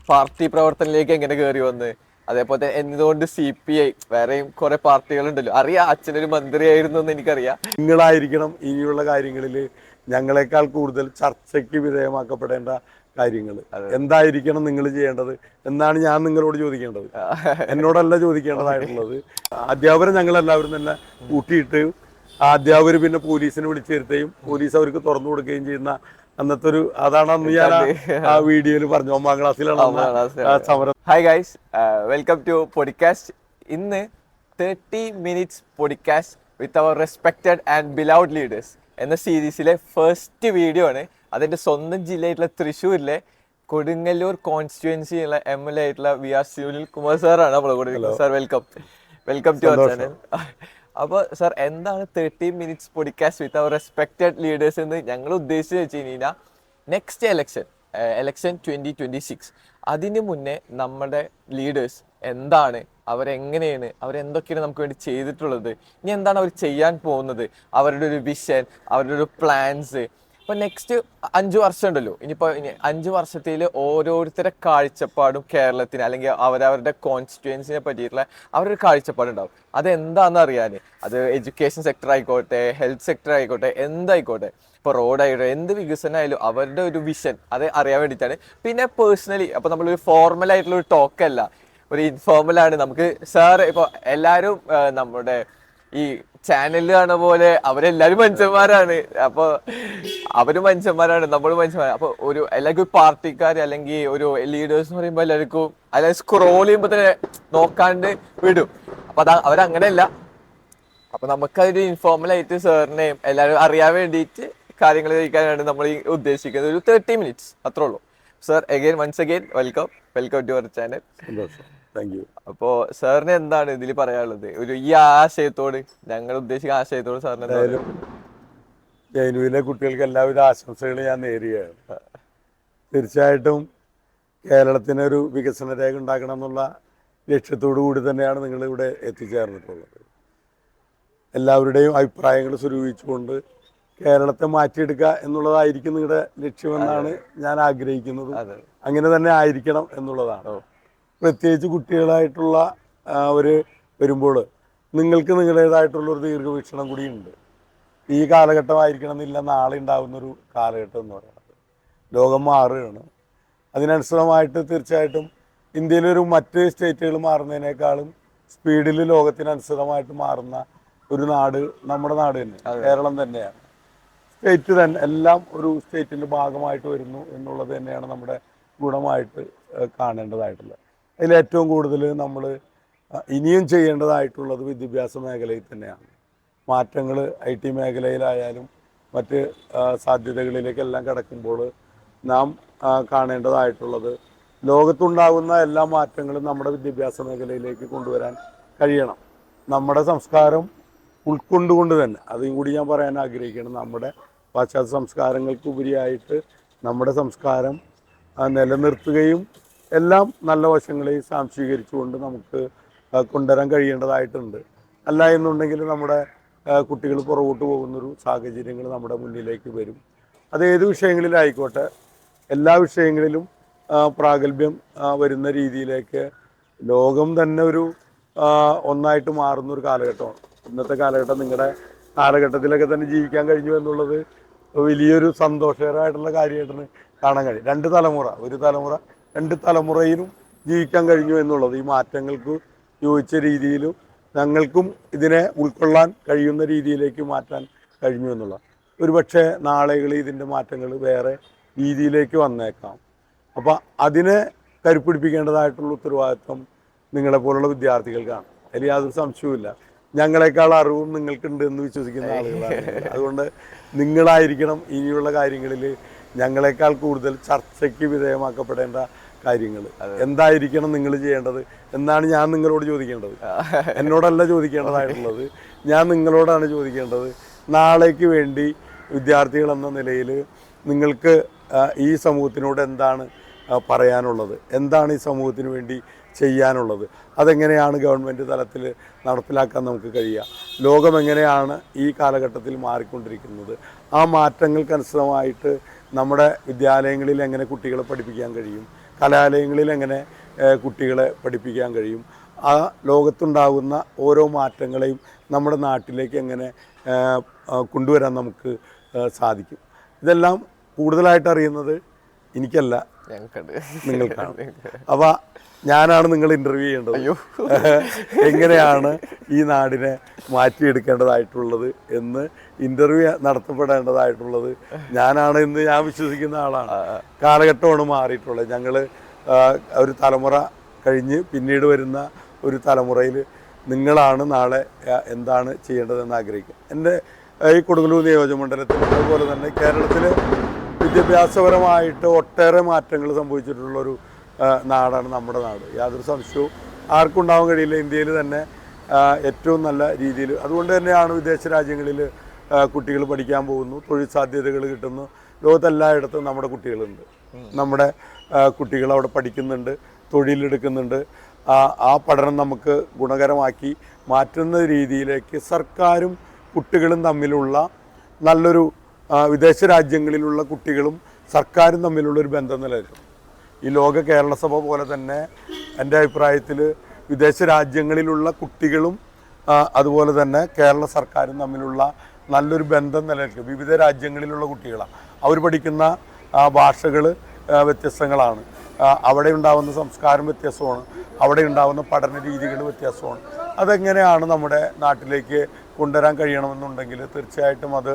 Party പ്രവർത്തനത്തിലേക്ക് എങ്ങനെ കയറി വന്ന്, അതേപോലെ എന്തുകൊണ്ട് CPI, വേറെയും കുറെ പാർട്ടികളുണ്ടല്ലോ. അറിയാം, അച്ഛനൊരു മന്ത്രിയായിരുന്നു എന്ന് എനിക്കറിയാം. നിങ്ങളായിരിക്കണം ഇനിയുള്ള കാര്യങ്ങളിൽ ഞങ്ങളെക്കാൾ കൂടുതൽ ചർച്ചയ്ക്ക് വിധേയമാക്കപ്പെടേണ്ട കാര്യങ്ങൾ എന്തായിരിക്കണം നിങ്ങൾ ചെയ്യേണ്ടത് എന്നാണ് ഞാൻ നിങ്ങളോട് ചോദിക്കേണ്ടത്, എന്നോടല്ല ചോദിക്കേണ്ടതായിട്ടുള്ളത്. അധ്യാപകരെ ഞങ്ങളെല്ലാവരും തന്നെ കൂട്ടിയിട്ട് അധ്യാപകർ പിന്നെ പോലീസിനെ വിളിച്ചു വരുത്തുകയും പോലീസ് അവർക്ക് തുറന്നു കൊടുക്കുകയും ചെയ്യുന്ന അന്നത്തെ ഒരു അതാണ് അന്ന് ഞാൻ ആ വീഡിയോയിൽ പറഞ്ഞു. 9ാം ക്ലാസ്സിലാണ് സമരം. Hi guys, welcome to podcast. ഇന്ന് 30 minutes podcast with our respected and beloved leaders എന്ന സീരീസിലെ ഫസ്റ്റ് വീഡിയോ ആണ്. അതെൻ്റെ സ്വന്തം ജില്ലയായിട്ടുള്ള തൃശ്ശൂരിലെ കൊടുങ്ങല്ലൂർ കോൺസ്റ്റിറ്റ്യുവൻസിയുള്ള MLA ആയിട്ടുള്ള VR സുനിൽ കുമാർ സാറാണ് നമ്മൾ കൂടെ. Sir welcome to our channel. അപ്പോൾ സാർ, എന്താണ് 30 minutes podcast with our respected leaders എന്ന് ഞങ്ങൾ ഉദ്ദേശിച്ച് വെച്ച് കഴിഞ്ഞാൽ, നെക്സ്റ്റ് ഇലക്ഷൻ 2026, അതിന് മുന്നേ നമ്മുടെ ലീഡേഴ്സ് എന്താണ്, അവരെങ്ങനെയാണ്, അവരെന്തൊക്കെയാണ് നമുക്ക് വേണ്ടി ചെയ്തിട്ടുള്ളത്, ഇനി എന്താണ് അവർ ചെയ്യാൻ പോകുന്നത്, അവരുടെ ഒരു വിഷൻ, അവരുടെ ഒരു പ്ലാൻസ്. ഇപ്പോൾ നെക്സ്റ്റ് 5 വർഷം ഉണ്ടല്ലോ, ഇനിയിപ്പോൾ 5 വർഷത്തിൽ ഓരോരുത്തരുടെ കാഴ്ചപ്പാടും കേരളത്തിന് അല്ലെങ്കിൽ അവരവരുടെ കോൺസ്റ്റിറ്റ്യുവൻസിനെ പറ്റിയിട്ടുള്ള അവരൊരു കാഴ്ചപ്പാടുണ്ടാവും. അതെന്താണെന്ന് അറിയാൻ, അത് എഡ്യൂക്കേഷൻ സെക്ടർ ആയിക്കോട്ടെ, ഹെൽത്ത് സെക്ടർ ആയിക്കോട്ടെ, എന്തായിക്കോട്ടെ, ഇപ്പോൾ റോഡായിക്കോട്ടെ, എന്ത് വികസനമായാലും അവരുടെ ഒരു വിഷൻ അത് അറിയാൻ വേണ്ടിയിട്ടാണ്. പിന്നെ പേഴ്സണലി, അപ്പോൾ നമ്മളൊരു ഫോർമൽ ആയിട്ടുള്ള ഒരു ടോക്കല്ല, ഒരു ഇൻഫോർമലാണ്. നമുക്ക് സാർ ഇപ്പോൾ എല്ലാവരും നമ്മുടെ ഈ ചാനലിൽ കാണുന്ന പോലെ അവരെല്ലാവരും മനുഷ്യന്മാരാണ്. അപ്പോൾ അവരും മനുഷ്യന്മാരാണ്, നമ്മളും മനുഷ്യന്മാരാണ്. അപ്പോൾ ഒരു എല്ലാവർക്കും ഒരു പാർട്ടിക്കാർ അല്ലെങ്കിൽ ഒരു ലീഡേഴ്സ് എന്ന് പറയുമ്പോൾ എല്ലാവർക്കും അല്ലെങ്കിൽ സ്ക്രോൾ ചെയ്യുമ്പോൾ തന്നെ നോക്കാണ്ട് വിടും. അപ്പോൾ അവരങ്ങനെയല്ല. അപ്പോൾ നമുക്കതൊരു ഇൻഫോർമലായിട്ട് സാറിനെയും എല്ലാവരും അറിയാൻ വേണ്ടിയിട്ട് കാര്യങ്ങൾ ചോദിക്കാനാണ് നമ്മൾ ഈ ഉദ്ദേശിക്കുന്നത്. ഒരു 30 minutes അത്രേ ഉള്ളൂ. Sir, once again welcome to our channel. അപ്പോ സാറിന് എന്താണ് ഇതിൽ പറയാനുള്ളത്? ഈ ആശയത്തോട്, ഞങ്ങൾ ഉദ്ദേശിക്കുന്ന ആശയത്തോട് സാറിന് ജനുവിലെ കുട്ടികൾക്ക് എല്ലാവിധ ആശംസകളും ഞാൻ നേരുകയാണ്. തീർച്ചയായിട്ടും കേരളത്തിനൊരു വികസന രേഖ ഉണ്ടാക്കണം എന്നുള്ള ലക്ഷ്യത്തോടു കൂടി തന്നെയാണ് നിങ്ങളിവിടെ എത്തിച്ചേർന്നിട്ടുള്ളത്. എല്ലാവരുടെയും അഭിപ്രായങ്ങൾ സ്വരൂപിച്ചുകൊണ്ട് കേരളത്തെ മാറ്റിയെടുക്കുക എന്നുള്ളതായിരിക്കും നിങ്ങളുടെ ലക്ഷ്യമെന്നാണ് ഞാൻ ആഗ്രഹിക്കുന്നത്. അങ്ങനെ തന്നെ ആയിരിക്കണം എന്നുള്ളതാണ്. പ്രത്യേകിച്ച് കുട്ടികളായിട്ടുള്ള വരുമ്പോൾ നിങ്ങൾക്ക് നിങ്ങളുടേതായിട്ടുള്ളൊരു ദീർഘവീക്ഷണം കൂടിയുണ്ട്. ഈ കാലഘട്ടമായിരിക്കണം എന്നില്ല നാളെ ഉണ്ടാകുന്നൊരു കാലഘട്ടം എന്ന് പറയുന്നത്. ലോകം മാറുകയാണ്. അതിനനുസൃതമായിട്ട് തീർച്ചയായിട്ടും ഇന്ത്യയിലൊരു മറ്റ് സ്റ്റേറ്റുകൾ മാറുന്നതിനേക്കാളും സ്പീഡിൽ ലോകത്തിനനുസൃതമായിട്ട് മാറുന്ന ഒരു നാട് നമ്മുടെ നാട് തന്നെ, കേരളം തന്നെയാണ്. സ്റ്റേറ്റ് തന്നെ എല്ലാം ഒരു സ്റ്റേറ്റിൻ്റെ ഭാഗമായിട്ട് വരുന്നു എന്നുള്ളത് തന്നെയാണ് നമ്മുടെ ഗുണമായിട്ട് കാണേണ്ടതായിട്ടുള്ളത്. അതിലേറ്റവും കൂടുതൽ നമ്മൾ ഇനിയും ചെയ്യേണ്ടതായിട്ടുള്ളത് വിദ്യാഭ്യാസ മേഖലയിൽ തന്നെയാണ്. മാറ്റങ്ങൾ IT മേഖലയിലായാലും മറ്റ് സാധ്യതകളിലേക്കെല്ലാം കടക്കുമ്പോൾ നാം കാണേണ്ടതായിട്ടുള്ളത് ലോകത്തുണ്ടാകുന്ന എല്ലാ മാറ്റങ്ങളും നമ്മുടെ വിദ്യാഭ്യാസ മേഖലയിലേക്ക് കൊണ്ടുവരാൻ കഴിയണം. നമ്മുടെ സംസ്കാരം ഉൾക്കൊണ്ടുകൊണ്ട് തന്നെ, അതും കൂടി ഞാൻ പറയാൻ ആഗ്രഹിക്കണം. നമ്മുടെ പാശ്ചാത്യ സംസ്കാരങ്ങൾക്കുപരിയായിട്ട് നമ്മുടെ സംസ്കാരം നിലനിർത്തുകയും എല്ലാം നല്ല വശങ്ങളെയും സ്വാംശീകരിച്ചുകൊണ്ട് നമുക്ക് കൊണ്ടുവരാൻ കഴിയേണ്ടതായിട്ടുണ്ട്. അല്ല എന്നുണ്ടെങ്കിൽ നമ്മുടെ കുട്ടികൾ പുറകോട്ട് പോകുന്നൊരു സാഹചര്യങ്ങൾ നമ്മുടെ മുന്നിലേക്ക് വരും. അത് ഏത് വിഷയങ്ങളിലായിക്കോട്ടെ, എല്ലാ വിഷയങ്ങളിലും പ്രാഗൽഭ്യം വരുന്ന രീതിയിലേക്ക് ലോകം തന്നെ ഒരു ഒന്നായിട്ട് മാറുന്നൊരു കാലഘട്ടമാണ് ഇന്നത്തെ കാലഘട്ടം. നിങ്ങളുടെ കാലഘട്ടത്തിലൊക്കെ തന്നെ ജീവിക്കാൻ കഴിഞ്ഞു എന്നുള്ളത് വലിയൊരു സന്തോഷകരമായിട്ടുള്ള കാര്യമായിട്ടാണ് കാണാൻ കഴിയും. 2 തലമുറ, ഒരു തലമുറ 2 തലമുറയിലും ജീവിക്കാൻ കഴിഞ്ഞു എന്നുള്ളത് ഈ മാറ്റങ്ങൾക്ക് യോജിച്ച രീതിയിലും ഞങ്ങൾക്കും ഇതിനെ ഉൾക്കൊള്ളാൻ കഴിയുന്ന രീതിയിലേക്ക് മാറ്റാൻ കഴിഞ്ഞു എന്നുള്ളത്. ഒരുപക്ഷെ നാളുകളിൽ ഇതിൻ്റെ മാറ്റങ്ങൾ വേറെ രീതിയിലേക്ക് വന്നേക്കാം. അപ്പോൾ അതിനെ കരുപ്പിടിപ്പിക്കേണ്ടതായിട്ടുള്ള ഉത്തരവാദിത്വം നിങ്ങളെപ്പോലുള്ള വിദ്യാർത്ഥികൾക്കാണ്. അതിൽ യാതൊരു സംശയവുമില്ല. ഞങ്ങളെക്കാൾ അറിവും നിങ്ങൾക്കുണ്ട് എന്ന് വിശ്വസിക്കുന്ന ആളുകളാണ്. അതുകൊണ്ട് നിങ്ങളായിരിക്കണം ഇനിയുള്ള കാര്യങ്ങളിൽ ഞങ്ങളെക്കാൾ കൂടുതൽ ചർച്ചയ്ക്ക് വിധേയമാക്കപ്പെടേണ്ട കാര്യങ്ങൾ എന്തായിരിക്കണം നിങ്ങൾ ചെയ്യേണ്ടത് എന്നാണ് ഞാൻ നിങ്ങളോട് ചോദിക്കേണ്ടത്, എന്നോടല്ല ചോദിക്കേണ്ടതായിട്ടുള്ളത്. ഞാൻ നിങ്ങളോടാണ് ചോദിക്കേണ്ടത്. നാളേക്ക് വേണ്ടി വിദ്യാർത്ഥികൾ എന്ന നിലയിൽ നിങ്ങൾക്ക് ഈ സമൂഹത്തിനോട് എന്താണ് പറയാനുള്ളത്, എന്താണ് ഈ സമൂഹത്തിന് വേണ്ടി ചെയ്യാനുള്ളത്, അതെങ്ങനെയാണ് ഗവൺമെൻറ് തലത്തിൽ നടപ്പിലാക്കാൻ നമുക്ക് കഴിയുക, ലോകം എങ്ങനെയാണ് ഈ കാലഘട്ടത്തിൽ മാറിക്കൊണ്ടിരിക്കുന്നത്, ആ മാറ്റങ്ങൾക്കനുസൃതമായിട്ട് നമ്മുടെ വിദ്യാലയങ്ങളിൽ എങ്ങനെ കുട്ടികളെ പഠിപ്പിക്കാൻ കഴിയും, കലാലയങ്ങളിൽ എങ്ങനെ കുട്ടികളെ പഠിപ്പിക്കാൻ കഴിയും, ആ ലോകത്തുണ്ടാകുന്ന ഓരോ മാറ്റങ്ങളെയും നമ്മുടെ നാട്ടിലേക്ക് എങ്ങനെ കൊണ്ടുവരാൻ നമുക്ക് സാധിക്കും. ഇതെല്ലാം കൂടുതലായിട്ട് അറിയുന്നത് എനിക്കല്ല, നിങ്ങൾക്കാണ്. അപ്പോൾ ഞാനാണ് നിങ്ങൾ ഇൻ്റർവ്യൂ ചെയ്യേണ്ടത്. എങ്ങനെയാണ് ഈ നാടിനെ മാറ്റിയെടുക്കേണ്ടതായിട്ടുള്ളത് എന്ന് ഇൻ്റർവ്യൂ നടത്തപ്പെടേണ്ടതായിട്ടുള്ളത് ഞാനാണ് എന്ന് ഞാൻ വിശ്വസിക്കുന്ന ആളാണ്. കാലഘട്ടമാണ് മാറിയിട്ടുള്ളത്. ഞങ്ങൾ ഒരു തലമുറ കഴിഞ്ഞ് പിന്നീട് വരുന്ന ഒരു തലമുറയിൽ നിങ്ങളാണ് നാളെ എന്താണ് ചെയ്യേണ്ടതെന്ന് ആഗ്രഹിക്കുക. എൻ്റെ ഈ കൊടുങ്ങല്ലൂർ നിയോജകമണ്ഡലത്തിൽ അതുപോലെ തന്നെ കേരളത്തിൽ വിദ്യാഭ്യാസപരമായിട്ട് ഒട്ടേറെ മാറ്റങ്ങൾ സംഭവിച്ചിട്ടുള്ളൊരു നാടാണ് നമ്മുടെ നാട്. യാതൊരു സംശയവും ആർക്കും ഉണ്ടാവാൻ കഴിയില്ല. ഇന്ത്യയിൽ തന്നെ ഏറ്റവും നല്ല രീതിയിൽ, അതുകൊണ്ട് തന്നെയാണ് വിദേശ രാജ്യങ്ങളിൽ കുട്ടികൾ പഠിക്കാൻ പോകുന്നു, തൊഴിൽ സാധ്യതകൾ കിട്ടുന്നു. ലോകത്തെല്ലായിടത്തും നമ്മുടെ കുട്ടികളുണ്ട്. നമ്മുടെ കുട്ടികൾ അവിടെ പഠിക്കുന്നുണ്ട്, തൊഴിലെടുക്കുന്നുണ്ട്. ആ പഠനം നമുക്ക് ഗുണകരമാക്കി മാറ്റുന്ന രീതിയിലേക്ക് സർക്കാരും കുട്ടികളും തമ്മിലുള്ള നല്ലൊരു വിദേശ രാജ്യങ്ങളിലുള്ള കുട്ടികളും സർക്കാരും തമ്മിലുള്ളൊരു ബന്ധം നിലനിൽക്കും. ഈ ലോക കേരള സഭ പോലെ തന്നെ എൻ്റെ അഭിപ്രായത്തിൽ വിദേശ രാജ്യങ്ങളിലുള്ള കുട്ടികളും അതുപോലെ തന്നെ കേരള സർക്കാരും തമ്മിലുള്ള നല്ലൊരു ബന്ധം നിലനിൽക്കും. വിവിധ രാജ്യങ്ങളിലുള്ള കുട്ടികളാണ്. അവർ പഠിക്കുന്ന ഭാഷകൾ വ്യത്യസ്തങ്ങളാണ്, അവിടെ ഉണ്ടാകുന്ന സംസ്കാരം വ്യത്യാസമാണ്, അവിടെ ഉണ്ടാകുന്ന പഠന രീതികൾ വ്യത്യാസമാണ്. അതെങ്ങനെയാണ് നമ്മുടെ നാട്ടിലേക്ക് കൊണ്ടുവരാൻ കഴിയണമെന്നുണ്ടെങ്കിൽ തീർച്ചയായിട്ടും അത്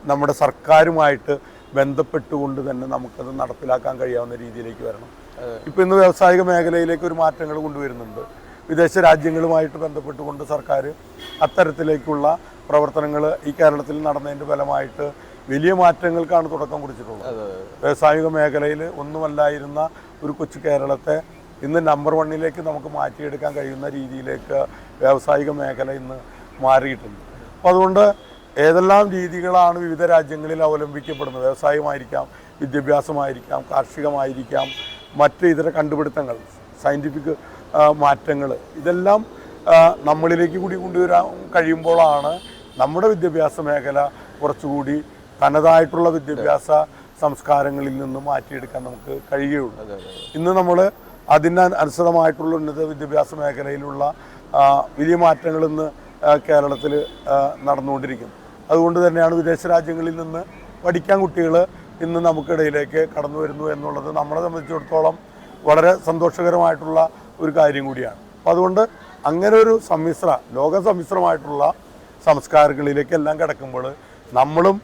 നമ്മുടെ സർക്കാരുമായിട്ട് ബന്ധപ്പെട്ടുകൊണ്ട് തന്നെ നമുക്കത് നടപ്പിലാക്കാൻ കഴിയാവുന്ന രീതിയിലേക്ക് വരണം. ഇപ്പം ഇന്ന് വ്യാവസായിക മേഖലയിലേക്ക് ഒരു മാറ്റങ്ങൾ കൊണ്ടുവരുന്നുണ്ട്. വിദേശ രാജ്യങ്ങളുമായിട്ട് ബന്ധപ്പെട്ടുകൊണ്ട് സർക്കാർ അത്തരത്തിലേക്കുള്ള പ്രവർത്തനങ്ങൾ ഈ കേരളത്തിൽ നടന്നതിൻ്റെ ഫലമായിട്ട് വലിയ മാറ്റങ്ങൾക്കാണ് തുടക്കം കുറിച്ചിട്ടുള്ളത്. വ്യാവസായിക മേഖലയിൽ ഒന്നുമല്ലായിരുന്ന ഒരു കൊച്ചു കേരളത്തെ ഇന്ന് നമ്പർ 1 നമുക്ക് മാറ്റിയെടുക്കാൻ കഴിയുന്ന രീതിയിലേക്ക് വ്യാവസായിക മേഖല ഇന്ന് മാറിയിട്ടുണ്ട്. അപ്പോൾ അതുകൊണ്ട് ഏതെല്ലാം രീതികളാണ് വിവിധ രാജ്യങ്ങളിൽ അവലംബിക്കപ്പെടുന്നത്, വ്യവസായമായിരിക്കാം, വിദ്യാഭ്യാസമായിരിക്കാം, കാർഷികമായിരിക്കാം, മറ്റ് ഇതര കണ്ടുപിടുത്തങ്ങൾ, സയൻറ്റിഫിക് മാറ്റങ്ങൾ, ഇതെല്ലാം നമ്മളിലേക്ക് കൂടി കൊണ്ടുവരാൻ കഴിയുമ്പോഴാണ് നമ്മുടെ വിദ്യാഭ്യാസ മേഖല കുറച്ചുകൂടി തനതായിട്ടുള്ള വിദ്യാഭ്യാസ സംസ്കാരങ്ങളിൽ നിന്ന് മാറ്റിയെടുക്കാൻ നമുക്ക് കഴിയുകയുള്ളൂ. ഇന്ന് നമ്മൾ അതിന് അനുസൃതമായിട്ടുള്ള ഉന്നത വിദ്യാഭ്യാസ മേഖലയിലുള്ള വലിയ മാറ്റങ്ങൾ ഇന്ന് കേരളത്തിൽ നടന്നുകൊണ്ടിരിക്കുന്നു. അതുകൊണ്ട് തന്നെയാണ് വിദേശ രാജ്യങ്ങളിൽ നിന്ന് പഠിക്കാൻ കുട്ടികൾ ഇന്ന് നമുക്കിടയിലേക്ക് കടന്നു വരുന്നു എന്നുള്ളത് നമ്മളെ സംബന്ധിച്ചിടത്തോളം വളരെ സന്തോഷകരമായിട്ടുള്ള ഒരു കാര്യം കൂടിയാണ്. അപ്പോൾ അതുകൊണ്ട് അങ്ങനെ ഒരു ലോക സമ്മിശ്രമായിട്ടുള്ള സംസ്കാരങ്ങളിലേക്കെല്ലാം കിടക്കുമ്പോൾ നമ്മളും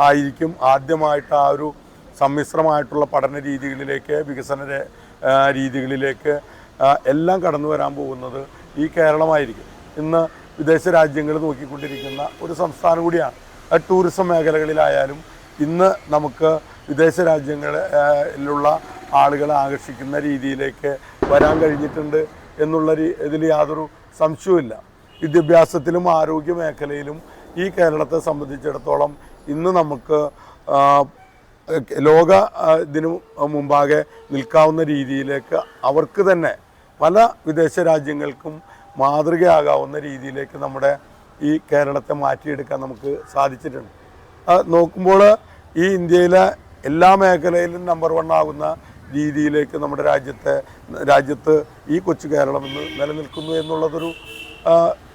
ആയിരിക്കും ആദ്യമായിട്ട് ആ ഒരു സമ്മിശ്രമായിട്ടുള്ള പഠന രീതികളിലേക്ക്, വികസന രീതികളിലേക്ക് എല്ലാം കടന്നു വരാൻ പോകുന്നത് ഈ കേരളമായിരിക്കും. ഇന്ന് വിദേശ രാജ്യങ്ങൾ നോക്കിക്കൊണ്ടിരിക്കുന്ന ഒരു സംസ്ഥാനം കൂടിയാണ്. ടൂറിസം മേഖലകളിലായാലും ഇന്ന് നമുക്ക് വിദേശ രാജ്യങ്ങളിലുള്ള ആളുകളെ ആകർഷിക്കുന്ന രീതിയിലേക്ക് വരാൻ കഴിഞ്ഞിട്ടുണ്ട് എന്നുള്ള ഇതിൽ യാതൊരു സംശയവുമില്ല. വിദ്യാഭ്യാസത്തിലും ആരോഗ്യ മേഖലയിലും ഈ കേരളത്തെ സംബന്ധിച്ചിടത്തോളം ഇന്ന് നമുക്ക് ലോക ഇതിനു മുമ്പാകെ നിൽക്കാവുന്ന രീതിയിലേക്ക് അവർക്ക് തന്നെ പല വിദേശ രാജ്യങ്ങൾക്കും മാതൃകയാകാവുന്ന രീതിയിലേക്ക് നമ്മുടെ ഈ കേരളത്തെ മാറ്റിയെടുക്കാൻ നമുക്ക് സാധിച്ചിട്ടുണ്ട്. നോക്കുമ്പോൾ ഈ ഇന്ത്യയിലെ എല്ലാ മേഖലയിലും നമ്പർ 1 ആകുന്ന രീതിയിലേക്ക് നമ്മുടെ രാജ്യത്ത് ഈ കൊച്ചു കേരളം ഇന്ന് നിലനിൽക്കുന്നു എന്നുള്ളതൊരു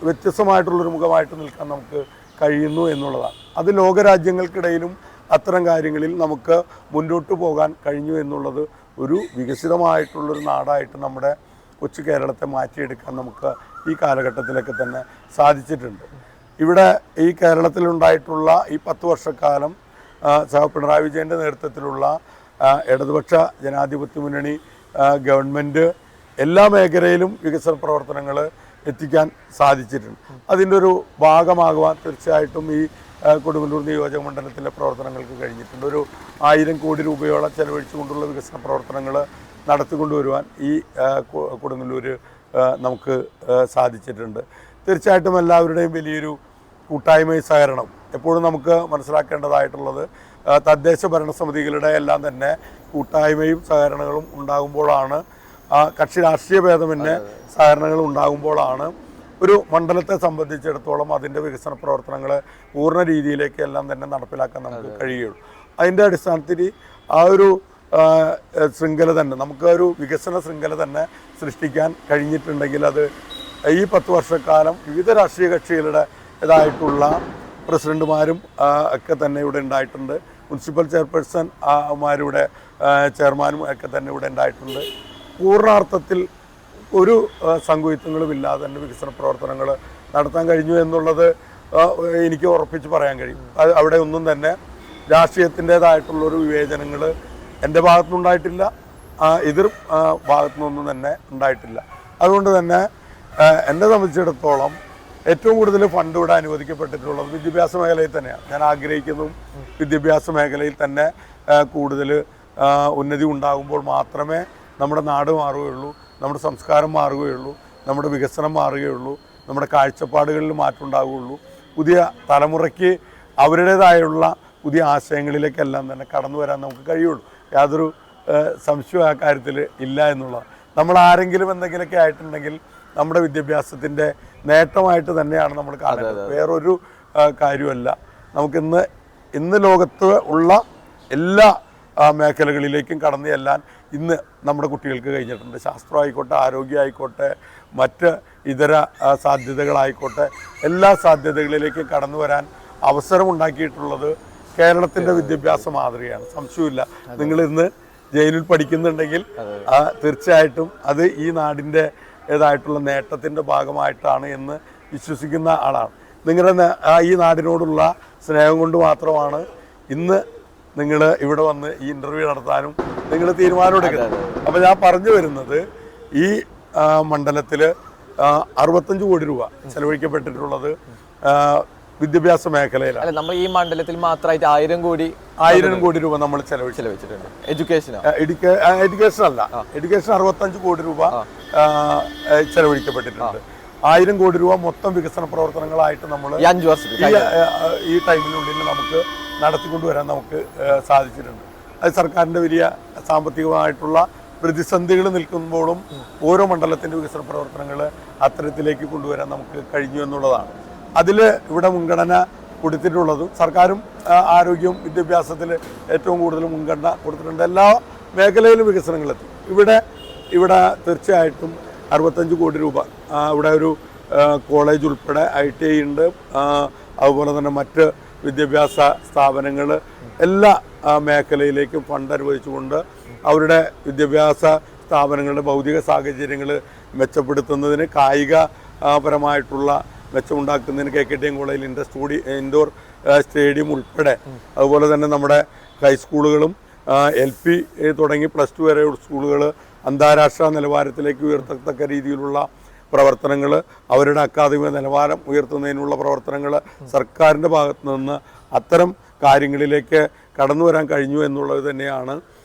വ്യത്യസ്തമായിട്ടുള്ളൊരു മുഖമായിട്ട് നിൽക്കാൻ നമുക്ക് കഴിയുന്നു എന്നുള്ളതാണ്. അത് ലോകരാജ്യങ്ങൾക്കിടയിലും അത്തരം കാര്യങ്ങളിൽ നമുക്ക് മുന്നോട്ട് പോകാൻ കഴിഞ്ഞു എന്നുള്ളത് ഒരു വികസിതമായിട്ടുള്ളൊരു നാടായിട്ട് നമ്മുടെ കൊച്ചു കേരളത്തെ മാറ്റിയെടുക്കാൻ നമുക്ക് ഈ കാലഘട്ടത്തിലൊക്കെ തന്നെ സാധിച്ചിട്ടുണ്ട്. ഇവിടെ ഈ കേരളത്തിലുണ്ടായിട്ടുള്ള ഈ 10 വർഷക്കാലം പിണറായി വിജയൻ്റെ നേതൃത്വത്തിലുള്ള ഇടതുപക്ഷ ജനാധിപത്യ മുന്നണി ഗവൺമെൻറ് എല്ലാ മേഖലയിലും വികസന പ്രവർത്തനങ്ങൾ എത്തിക്കാൻ സാധിച്ചിട്ടുണ്ട്. അതിൻ്റെ ഒരു ഭാഗമാകുവാൻ തീർച്ചയായിട്ടും ഈ കൊടുങ്ങല്ലൂർ നിയോജക മണ്ഡലത്തിലെ പ്രവർത്തനങ്ങൾക്ക് കഴിഞ്ഞിട്ടുണ്ട്. ഒരു 1000 കോടി രൂപയോളം ചെലവഴിച്ചുകൊണ്ടുള്ള വികസന പ്രവർത്തനങ്ങൾ നടത്തിക്കൊണ്ടുവരുവാൻ ഈ കൊടുങ്ങല്ലൂർ നമുക്ക് സാധിച്ചിട്ടുണ്ട്. തീർച്ചയായിട്ടും എല്ലാവരുടെയും വലിയൊരു കൂട്ടായ്മ സഹകരണം എപ്പോഴും നമുക്ക് മനസ്സിലാക്കേണ്ടതായിട്ടുള്ളത് തദ്ദേശ ഭരണസമിതികളുടെ എല്ലാം തന്നെ കൂട്ടായ്മയും സഹകരണങ്ങളും ഉണ്ടാകുമ്പോഴാണ്, കക്ഷി രാഷ്ട്രീയ ഭേദമന്യേ സഹകരണങ്ങൾ ഉണ്ടാകുമ്പോഴാണ് ഒരു മണ്ഡലത്തെ സംബന്ധിച്ചിടത്തോളം അതിൻ്റെ വികസന പ്രവർത്തനങ്ങൾ പൂർണ്ണ രീതിയിലേക്ക് എല്ലാം തന്നെ നടപ്പിലാക്കാൻ നമുക്ക് കഴിയുള്ളൂ. അതിൻ്റെ അടിസ്ഥാനത്തിൽ ആ ഒരു ശൃംഖല തന്നെ, നമുക്കൊരു വികസന ശൃംഖല തന്നെ സൃഷ്ടിക്കാൻ കഴിഞ്ഞിട്ടുണ്ടെങ്കിൽ അത് ഈ 10 വർഷക്കാലം വിവിധ രാഷ്ട്രീയ കക്ഷികളുടേതായിട്ടുള്ള പ്രസിഡന്റുമാരും ഒക്കെ തന്നെ ഇവിടെ ഉണ്ടായിട്ടുണ്ട്. മുനിസിപ്പൽ ചെയർപേഴ്സൺ മാരുടെ ചെയർമാനും ഒക്കെ തന്നെ ഇവിടെ ഉണ്ടായിട്ടുണ്ട്. പൂർണ്ണാർത്ഥത്തിൽ ഒരു സംഘുത്വങ്ങളും ഇല്ലാതെ തന്നെ വികസന പ്രവർത്തനങ്ങൾ നടത്താൻ കഴിഞ്ഞു എന്നുള്ളത് എനിക്ക് ഉറപ്പിച്ച് പറയാൻ കഴിയും. അവിടെ ഒന്നും തന്നെ രാഷ്ട്രീയത്തിൻ്റെതായിട്ടുള്ളൊരു വിവേചനങ്ങൾ എൻ്റെ ഭാഗത്തുനിന്നുണ്ടായിട്ടില്ല, എതിർ ഭാഗത്തുനിന്നൊന്നും തന്നെ ഉണ്ടായിട്ടില്ല. അതുകൊണ്ട് തന്നെ എന്നെ സംബന്ധിച്ചിടത്തോളം ഏറ്റവും കൂടുതൽ ഫണ്ട് ഇവിടെ അനുവദിക്കപ്പെട്ടിട്ടുള്ളത് വിദ്യാഭ്യാസ മേഖലയിൽ തന്നെയാണ്. ഞാൻ ആഗ്രഹിക്കുന്നതും വിദ്യാഭ്യാസ മേഖലയിൽ തന്നെ കൂടുതൽ ഉന്നതി ഉണ്ടാകുമ്പോൾ മാത്രമേ നമ്മുടെ നാട് മാറുകയുള്ളൂ, നമ്മുടെ സംസ്കാരം മാറുകയുള്ളൂ, നമ്മുടെ വികസനം മാറുകയുള്ളൂ, നമ്മുടെ കാഴ്ചപ്പാടുകളിൽ മാറ്റം ഉണ്ടാവുകയുള്ളൂ. പുതിയ തലമുറയ്ക്ക് അവരുടേതായുള്ള പുതിയ ആശയങ്ങളിലേക്കെല്ലാം തന്നെ കടന്നു വരാൻ നമുക്ക് കഴിയുള്ളൂ. യാതൊരു സംശയവും ആ കാര്യത്തിൽ ഇല്ല എന്നുള്ളതാണ്. നമ്മൾ ആരെങ്കിലും എന്തെങ്കിലുമൊക്കെ ആയിട്ടുണ്ടെങ്കിൽ നമ്മുടെ വിദ്യാഭ്യാസത്തിൻ്റെ നേട്ടമായിട്ട് തന്നെയാണ് നമ്മൾ കാണുന്നത്, വേറൊരു കാര്യമല്ല. ഇന്ന് ലോകത്ത് ഉള്ള എല്ലാ മേഖലകളിലേക്കും കടന്നു ചെല്ലാൻ ഇന്ന് നമ്മുടെ കുട്ടികൾക്ക് കഴിഞ്ഞിട്ടുണ്ട്. ശാസ്ത്രമായിക്കോട്ടെ, ആരോഗ്യമായിക്കോട്ടെ, മറ്റ് ഇതര സാധ്യതകളായിക്കോട്ടെ, എല്ലാ സാധ്യതകളിലേക്കും കടന്നു വരാൻ അവസരമുണ്ടാക്കിയിട്ടുള്ളത് കേരളത്തിൻ്റെ വിദ്യാഭ്യാസ മാതൃകയാണ്. സംശയമില്ല. നിങ്ങൾ ഇന്ന് ജയിലിൽ പഠിക്കുന്നുണ്ടെങ്കിൽ തീർച്ചയായിട്ടും അത് ഈ നാടിൻ്റെ ഏതായിട്ടുള്ള നേട്ടത്തിൻ്റെ ഭാഗമായിട്ടാണ് എന്ന് വിശ്വസിക്കുന്ന ആളാണ്. നിങ്ങളുടെ ഈ നാടിനോടുള്ള സ്നേഹം കൊണ്ട് മാത്രമാണ് ഇന്ന് നിങ്ങൾ ഇവിടെ വന്ന് ഈ ഇൻ്റർവ്യൂ നടത്താനും നിങ്ങൾ തീരുമാനമെടുക്കുന്നത്. അപ്പോൾ ഞാൻ പറഞ്ഞു വരുന്നത്, ഈ മണ്ഡലത്തിൽ 65 കോടി രൂപ ചെലവഴിക്കപ്പെട്ടിട്ടുള്ളത് വിദ്യാഭ്യാസ മേഖലയിലാണ്. നമ്മൾ ഈ മണ്ഡലത്തിൽ മാത്രമായിട്ട് 1000 കോടി രൂപ നമ്മൾ ചെലവഴിച്ചിട്ടുണ്ട്. എഡ്യൂക്കേഷൻ അല്ല, എഡ്യൂക്കേഷൻ 65 കോടി രൂപ ചെലവഴിക്കപ്പെട്ടിട്ടുണ്ട്. 1000 കോടി രൂപ മൊത്തം വികസന പ്രവർത്തനങ്ങളായിട്ട് നമ്മൾ ഈ ടൈമിനുള്ളിൽ നമുക്ക് നടത്തിക്കൊണ്ടുവരാൻ നമുക്ക് സാധിച്ചിട്ടുണ്ട്. അത് സർക്കാരിൻ്റെ വലിയ സാമ്പത്തികമായിട്ടുള്ള പ്രതിസന്ധികൾ നിൽക്കുമ്പോഴും ഓരോ മണ്ഡലത്തിൻ്റെ വികസന പ്രവർത്തനങ്ങൾ അത്തരത്തിലേക്ക് കൊണ്ടുവരാൻ നമുക്ക് കഴിഞ്ഞു എന്നുള്ളതാണ്. അതിൽ ഇവിടെ മുൻഗണന കൊടുത്തിട്ടുള്ളതും സർക്കാരും ആരോഗ്യവും വിദ്യാഭ്യാസത്തിൽ ഏറ്റവും കൂടുതൽ മുൻഗണന കൊടുത്തിട്ടുണ്ട്. എല്ലാ മേഖലയിലും വികസനങ്ങളെത്തും. ഇവിടെ തീർച്ചയായിട്ടും 65 കോടി രൂപ, ഇവിടെ ഒരു കോളേജ് ഉൾപ്പെടെ ITI ഉണ്ട്, അതുപോലെ തന്നെ മറ്റ് വിദ്യാഭ്യാസ സ്ഥാപനങ്ങൾ എല്ലാ മേഖലയിലേക്കും ഫണ്ട് അനുവദിച്ചുകൊണ്ട് അവരുടെ വിദ്യാഭ്യാസ സ്ഥാപനങ്ങളുടെ ഭൗതിക സാഹചര്യങ്ങൾ മെച്ചപ്പെടുത്തുന്നതിന്, കായിക പരമായിട്ടുള്ള മെച്ചമുണ്ടാക്കുന്നതിന് KKTM കോളേജിൽ ഇൻഡോർ സ്റ്റേഡിയം ഉൾപ്പെടെ, അതുപോലെ തന്നെ നമ്മുടെ ഹൈസ്കൂളുകളും LP തുടങ്ങി +2 വരെയുള്ള സ്കൂളുകൾ അന്താരാഷ്ട്ര നിലവാരത്തിലേക്ക് ഉയർത്തത്തക്ക രീതിയിലുള്ള പ്രവർത്തനങ്ങൾ, അവരുടെ അക്കാദമിക നിലവാരം ഉയർത്തുന്നതിനുള്ള പ്രവർത്തനങ്ങൾ സർക്കാരിൻ്റെ ഭാഗത്തു നിന്ന് അത്തരം കാര്യങ്ങളിലേക്ക് കടന്നു വരാൻ കഴിഞ്ഞു എന്നുള്ളത് തന്നെയാണ്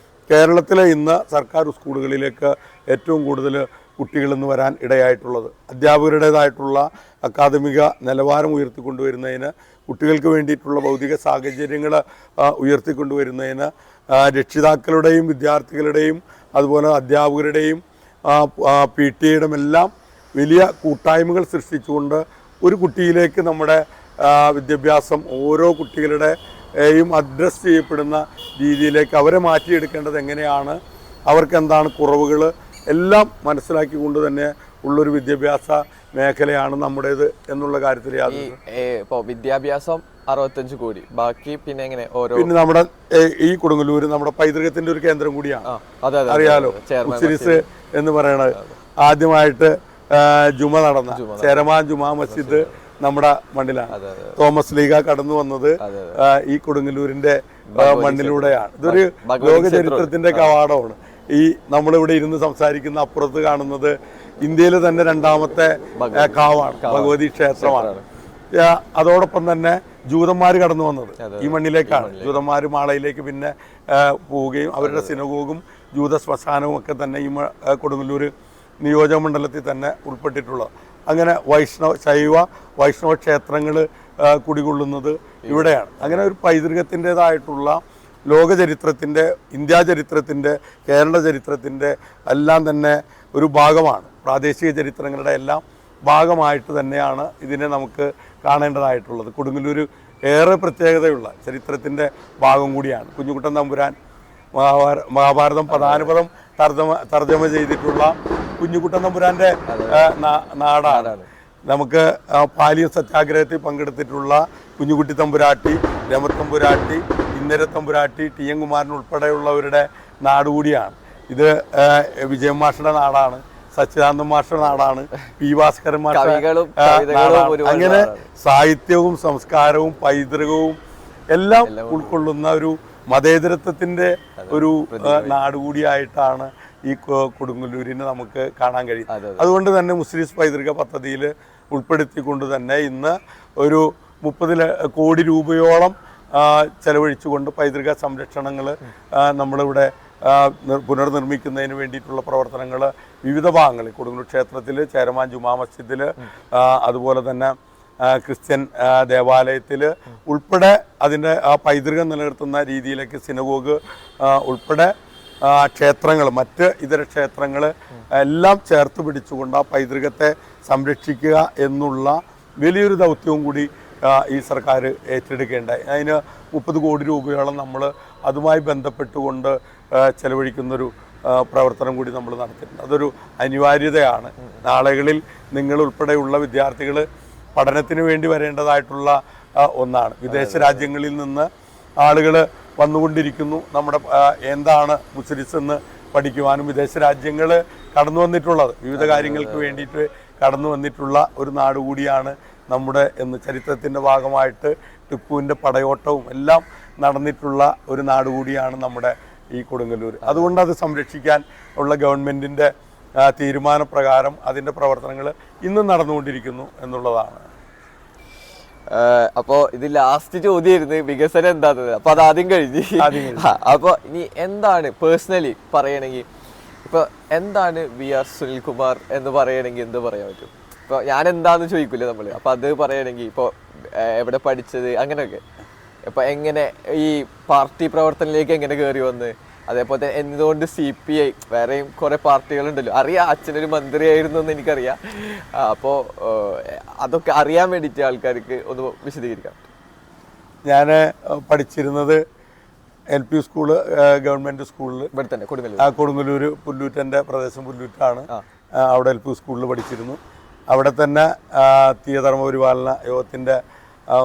കേരളത്തിലെ ഇന്ന് സർക്കാർ സ്കൂളുകളിലേക്ക് ഏറ്റവും കൂടുതൽ കുട്ടികളിന്ന് വരാൻ ഇടയായിട്ടുള്ളത്. അധ്യാപകരുടേതായിട്ടുള്ള അക്കാദമിക നിലവാരം ഉയർത്തിക്കൊണ്ടുവരുന്നതിന്, കുട്ടികൾക്ക് വേണ്ടിയിട്ടുള്ള ഭൗതിക സാഹചര്യങ്ങൾ ഉയർത്തിക്കൊണ്ടുവരുന്നതിന് രക്ഷിതാക്കളുടെയും വിദ്യാർത്ഥികളുടെയും അതുപോലെ അധ്യാപകരുടെയും PTA എല്ലാം വലിയ കൂട്ടായ്മകൾ സൃഷ്ടിച്ചുകൊണ്ട് ഒരു കുട്ടിയിലേക്ക് നമ്മുടെ വിദ്യാഭ്യാസം ഓരോ കുട്ടികളുടെയും അഡ്രസ്സ് ചെയ്യപ്പെടുന്ന രീതിയിലേക്ക് അവരെ മാറ്റിയെടുക്കേണ്ടത് എങ്ങനെയാണ്, അവർക്ക് എന്താണ് കുറവുകൾ എല്ലാം മനസ്സിലാക്കിക്കൊണ്ട് തന്നെ ഉള്ളൊരു വിദ്യാഭ്യാസ മേഖലയാണ് നമ്മുടേത് എന്നുള്ള കാര്യത്തിൽ ഇപ്പോൾ വിദ്യാഭ്യാസം 65 കോടി, ബാക്കി പിന്നെ എങ്ങനെ പിന്നെ നമ്മുടെ ഈ കൊടുങ്ങല്ലൂർ നമ്മുടെ പൈതൃകത്തിന്റെ ഒരു കേന്ദ്രം കൂടിയാണ്. അറിയാലോ, ഉച്ചിരിസ് എന്ന് പറയണത് ആദ്യമായിട്ട് ജുമ നടന്ന ചേരമാൻ ജുമാ മസ്ജിദ് നമ്മുടെ മണ്ണിലാണ്. തോമസ് ലീഗ കടന്നു വന്നത് ഈ കൊടുങ്ങല്ലൂരിന്റെ മണ്ണിലൂടെയാണ്. ഇതൊരു ലോക ചരിത്രത്തിന്റെ കവാടമാണ്. ഈ നമ്മളിവിടെ ഇരുന്ന് സംസാരിക്കുന്ന അപ്പുറത്ത് കാണുന്നത് ഇന്ത്യയിലെ തന്നെ 2ാമത്തെ കാവാണ്, ഭഗവതി ക്ഷേത്രമാണ്. അതോടൊപ്പം തന്നെ ജൂതന്മാർ കടന്നു വന്നത് ഈ മണ്ണിലേക്കാണ്. ജൂതന്മാർ മാളയിലേക്ക് പിന്നെ പോവുകയും അവരുടെ സിനഗോഗും ജൂത ശ്മശാനവും ഒക്കെ തന്നെ ഈ കൊടുങ്ങല്ലൂർ നിയോജക മണ്ഡലത്തിൽ തന്നെ ഉൾപ്പെട്ടിട്ടുള്ളത്. അങ്ങനെ ശൈവ വൈഷ്ണവ ക്ഷേത്രങ്ങൾ കുടികൊള്ളുന്നത് ഇവിടെയാണ്. അങ്ങനെ ഒരു പൈതൃകത്തിൻ്റെതായിട്ടുള്ള ലോക ചരിത്രത്തിൻ്റെ, ഇന്ത്യാ ചരിത്രത്തിൻ്റെ, കേരള ചരിത്രത്തിൻ്റെ എല്ലാം തന്നെ ഒരു ഭാഗമാണ്. പ്രാദേശിക ചരിത്രങ്ങളുടെ എല്ലാം ഭാഗമായിട്ട് തന്നെയാണ് ഇതിനെ നമുക്ക് കാണേണ്ടതായിട്ടുള്ളത്. കൊടുങ്ങല്ലൂർ ഏറെ പ്രത്യേകതയുള്ള ചരിത്രത്തിൻ്റെ ഭാഗം കൂടിയാണ്. കുഞ്ഞുകുട്ടൻ തമ്പുരാൻ മഹാഭാരതം പദാനുപദം തർജ്ജമ ചെയ്തിട്ടുള്ള കുഞ്ഞുകുട്ടൻ തമ്പുരാന്റെ നാടാണ്. നമുക്ക് പാലിയം സത്യാഗ്രഹത്തിൽ പങ്കെടുത്തിട്ടുള്ള കുഞ്ഞുകുട്ടി തമ്പുരാട്ടി, രമത്തമ്പുരാട്ടി, ഇന്ദിര തമ്പുരാട്ടി, ടി എൻ കുമാരൻ ഉൾപ്പെടെയുള്ളവരുടെ നാട് കൂടിയാണ് ഇത്. വിജയൻ മാഷയുടെ നാടാണ്, സച്ചിദാനന്ദ മാഷയുടെ നാടാണ്, പി ഭാസ്കരൻ മാഷയുടെ നാടാണ്. അങ്ങനെ സാഹിത്യവും സംസ്കാരവും പൈതൃകവും എല്ലാം ഉൾക്കൊള്ളുന്ന ഒരു മതേതരത്വത്തിന്റെ ഒരു നാട് കൂടിയായിട്ടാണ് ഈ കൊടുങ്ങല്ലൂരിനെ നമുക്ക് കാണാൻ കഴിയും. അതുകൊണ്ട് തന്നെ മുസ്ലിം പൈതൃക പദ്ധതിയിൽ ഉൾപ്പെടുത്തിക്കൊണ്ട് തന്നെ ഇന്ന് ഒരു 30 കോടി രൂപയോളം ചെലവഴിച്ചുകൊണ്ട് പൈതൃക സംരക്ഷണങ്ങൾ നമ്മളിവിടെ പുനർനിർമ്മിക്കുന്നതിന് വേണ്ടിയിട്ടുള്ള പ്രവർത്തനങ്ങൾ വിവിധ ഭാഗങ്ങളിൽ കൊടുങ്ങല്ലൂർ ക്ഷേത്രത്തിൽ, ചേരമാൻ ജുമാ മസ്ജിദിൽ, അതുപോലെ തന്നെ ക്രിസ്ത്യൻ ദേവാലയത്തിൽ ഉൾപ്പെടെ അതിൻ്റെ ആ പൈതൃകം നിലനിർത്തുന്ന രീതിയിലേക്ക് സിനഗോഗ് ഉൾപ്പെടെ ക്ഷേത്രങ്ങൾ, മറ്റ് ഇതര ക്ഷേത്രങ്ങൾ എല്ലാം ചേർത്ത് പിടിച്ചുകൊണ്ട് ആ പൈതൃകത്തെ സംരക്ഷിക്കുക എന്നുള്ള വലിയൊരു ദൗത്യവും കൂടി ഈ സർക്കാർ ഏറ്റെടുക്കേണ്ടായി. അതിന് 30 കോടി രൂപയോളം നമ്മൾ അതുമായി ബന്ധപ്പെട്ടുകൊണ്ട് ചെലവഴിക്കുന്നൊരു പ്രവർത്തനം കൂടി നമ്മൾ നടത്തിയിട്ടുണ്ട്. അതൊരു അനിവാര്യതയാണ്. നാളുകളിൽ നിങ്ങൾ ഉൾപ്പെടെയുള്ള വിദ്യാർത്ഥികൾ പഠനത്തിന് വേണ്ടി വരേണ്ടതായിട്ടുള്ള ഒന്നാണ്. വിദേശ രാജ്യങ്ങളിൽ നിന്ന് ആളുകൾ വന്നുകൊണ്ടിരിക്കുന്നു. നമ്മുടെ എന്താണ് മുസ്ലിംസ് എന്ന് പഠിക്കുവാനും വിദേശ രാജ്യങ്ങൾ കടന്നു വന്നിട്ടുള്ളത് വിവിധ കാര്യങ്ങൾക്ക് വേണ്ടിയിട്ട് കടന്നു വന്നിട്ടുള്ള ഒരു നാട് കൂടിയാണ് നമ്മുടെ എന്ന്. ചരിത്രത്തിൻ്റെ ഭാഗമായിട്ട് ടിപ്പുവിൻ്റെ പടയോട്ടവും എല്ലാം നടന്നിട്ടുള്ള ഒരു നാട് കൂടിയാണ് നമ്മുടെ ഈ കൊടുങ്ങല്ലൂർ. അതുകൊണ്ട് അത് സംരക്ഷിക്കാൻ ഉള്ള ഗവൺമെൻറ്റിൻ്റെ തീരുമാനപ്രകാരം അതിൻ്റെ പ്രവർത്തനങ്ങൾ ഇന്നും നടന്നുകൊണ്ടിരിക്കുന്നു എന്നുള്ളതാണ്. അപ്പോ ഇത് ലാസ്റ്റ് ചോദ്യമായിരുന്നു, വികസനം എന്താണെന്നത്. അപ്പൊ അത് ആദ്യം കഴിഞ്ഞ്. അപ്പൊ ഇനി എന്താണ് പേഴ്സണലി പറയണെങ്കിൽ, ഇപ്പൊ എന്താണ് VR സുനിൽകുമാർ എന്ന് പറയണെങ്കിൽ എന്ത് പറയാൻ പറ്റും? ഇപ്പൊ ഞാൻ എന്താന്ന് ചോദിക്കൂലേ നമ്മള്, അപ്പൊ അത് പറയണെങ്കിൽ ഇപ്പൊ എവിടെ പഠിച്ചത് അങ്ങനെയൊക്കെ, ഇപ്പൊ എങ്ങനെ ഈ പാർട്ടി പ്രവർത്തനത്തിലേക്ക് എങ്ങനെ കയറി വന്ന്, അതേപോലെ തന്നെ എന്തുകൊണ്ട് CPI, വേറെയും കുറെ പാർട്ടികളുണ്ടല്ലോ, അറിയാം അച്ഛനൊരു മന്ത്രിയായിരുന്നു എന്ന് എനിക്കറിയാം. അപ്പോൾ അതൊക്കെ അറിയാൻ വേണ്ടിയിട്ട് ആൾക്കാർക്ക് ഒന്ന് വിശദീകരിക്കാം. ഞാൻ പഠിച്ചിരുന്നത് LP സ്കൂള്, ഗവൺമെൻറ് സ്കൂളിൽ ഇവിടെ തന്നെ കൊടുങ്ങല്ലൂർ പുല്ലൂറ്റൻ്റെ പ്രദേശം പുല്ലൂറ്റാണ്. അവിടെ LP സ്കൂളിൽ പഠിച്ചിരുന്നു. അവിടെ തന്നെ തീയധർമ്മ പരിപാലന യോഗത്തിൻ്റെ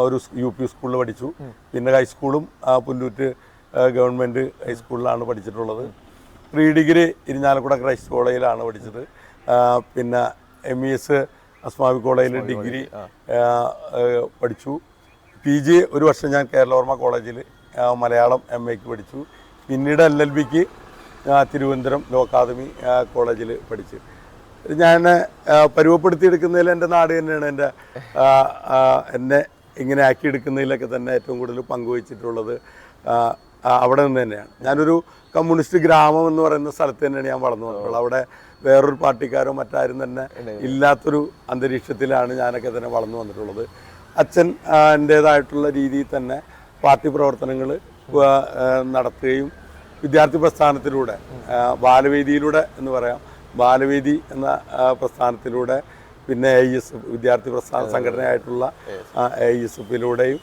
ഒരു UP സ്കൂളിൽ പഠിച്ചു. പിന്നെ ഹൈസ്കൂളും പുല്ലൂറ്റ് ഗവൺമെൻറ് ഹൈസ്കൂളിലാണ് പഠിച്ചിട്ടുള്ളത്. പ്രീ ഡിഗ്രി ഇരിഞ്ഞാലക്കുട ക്രൈസ്റ്റ് കോളേജിലാണ് പഠിച്ചത്. പിന്നെ MES അസ്മാവി കോളേജിൽ ഡിഗ്രി പഠിച്ചു. PG ഒരു വർഷം ഞാൻ കേരളവർമ്മ കോളേജിൽ മലയാളം MAക്ക് പഠിച്ചു. പിന്നീട് LLBക്ക് തിരുവനന്തപുരം ലോ അക്കാദമി കോളേജിൽ പഠിച്ചു. ഞാൻ പരുവപ്പെടുത്തിയെടുക്കുന്നതിൽ എൻ്റെ നാട് തന്നെയാണ് എന്നെ ഇങ്ങനെ ആക്കിയെടുക്കുന്നതിലൊക്കെ തന്നെ ഏറ്റവും കൂടുതൽ പങ്കുവച്ചിട്ടുള്ളത് അവിടെ നിന്ന് തന്നെയാണ്. ഞാനൊരു കമ്മ്യൂണിസ്റ്റ് ഗ്രാമം എന്ന് പറയുന്ന സ്ഥലത്ത് തന്നെയാണ് ഞാൻ വളർന്നു വന്നിട്ടുള്ളത്. അവിടെ വേറൊരു പാർട്ടിക്കാരോ മറ്റാരും തന്നെ ഇല്ലാത്തൊരു അന്തരീക്ഷത്തിലാണ് ഞാനൊക്കെ തന്നെ വളർന്നു വന്നിട്ടുള്ളത്. അച്ഛൻ എൻ്റേതായിട്ടുള്ള രീതിയിൽ തന്നെ പാർട്ടി പ്രവർത്തനങ്ങൾ നടത്തുകയും വിദ്യാർത്ഥി പ്രസ്ഥാനത്തിലൂടെ ബാലവേദിയിലൂടെ എന്ന് പറയാം, ബാലവേദി എന്ന പ്രസ്ഥാനത്തിലൂടെ, പിന്നെ AISF വിദ്യാർത്ഥി പ്രസ്ഥാന സംഘടനയായിട്ടുള്ള AISFിലൂടെയും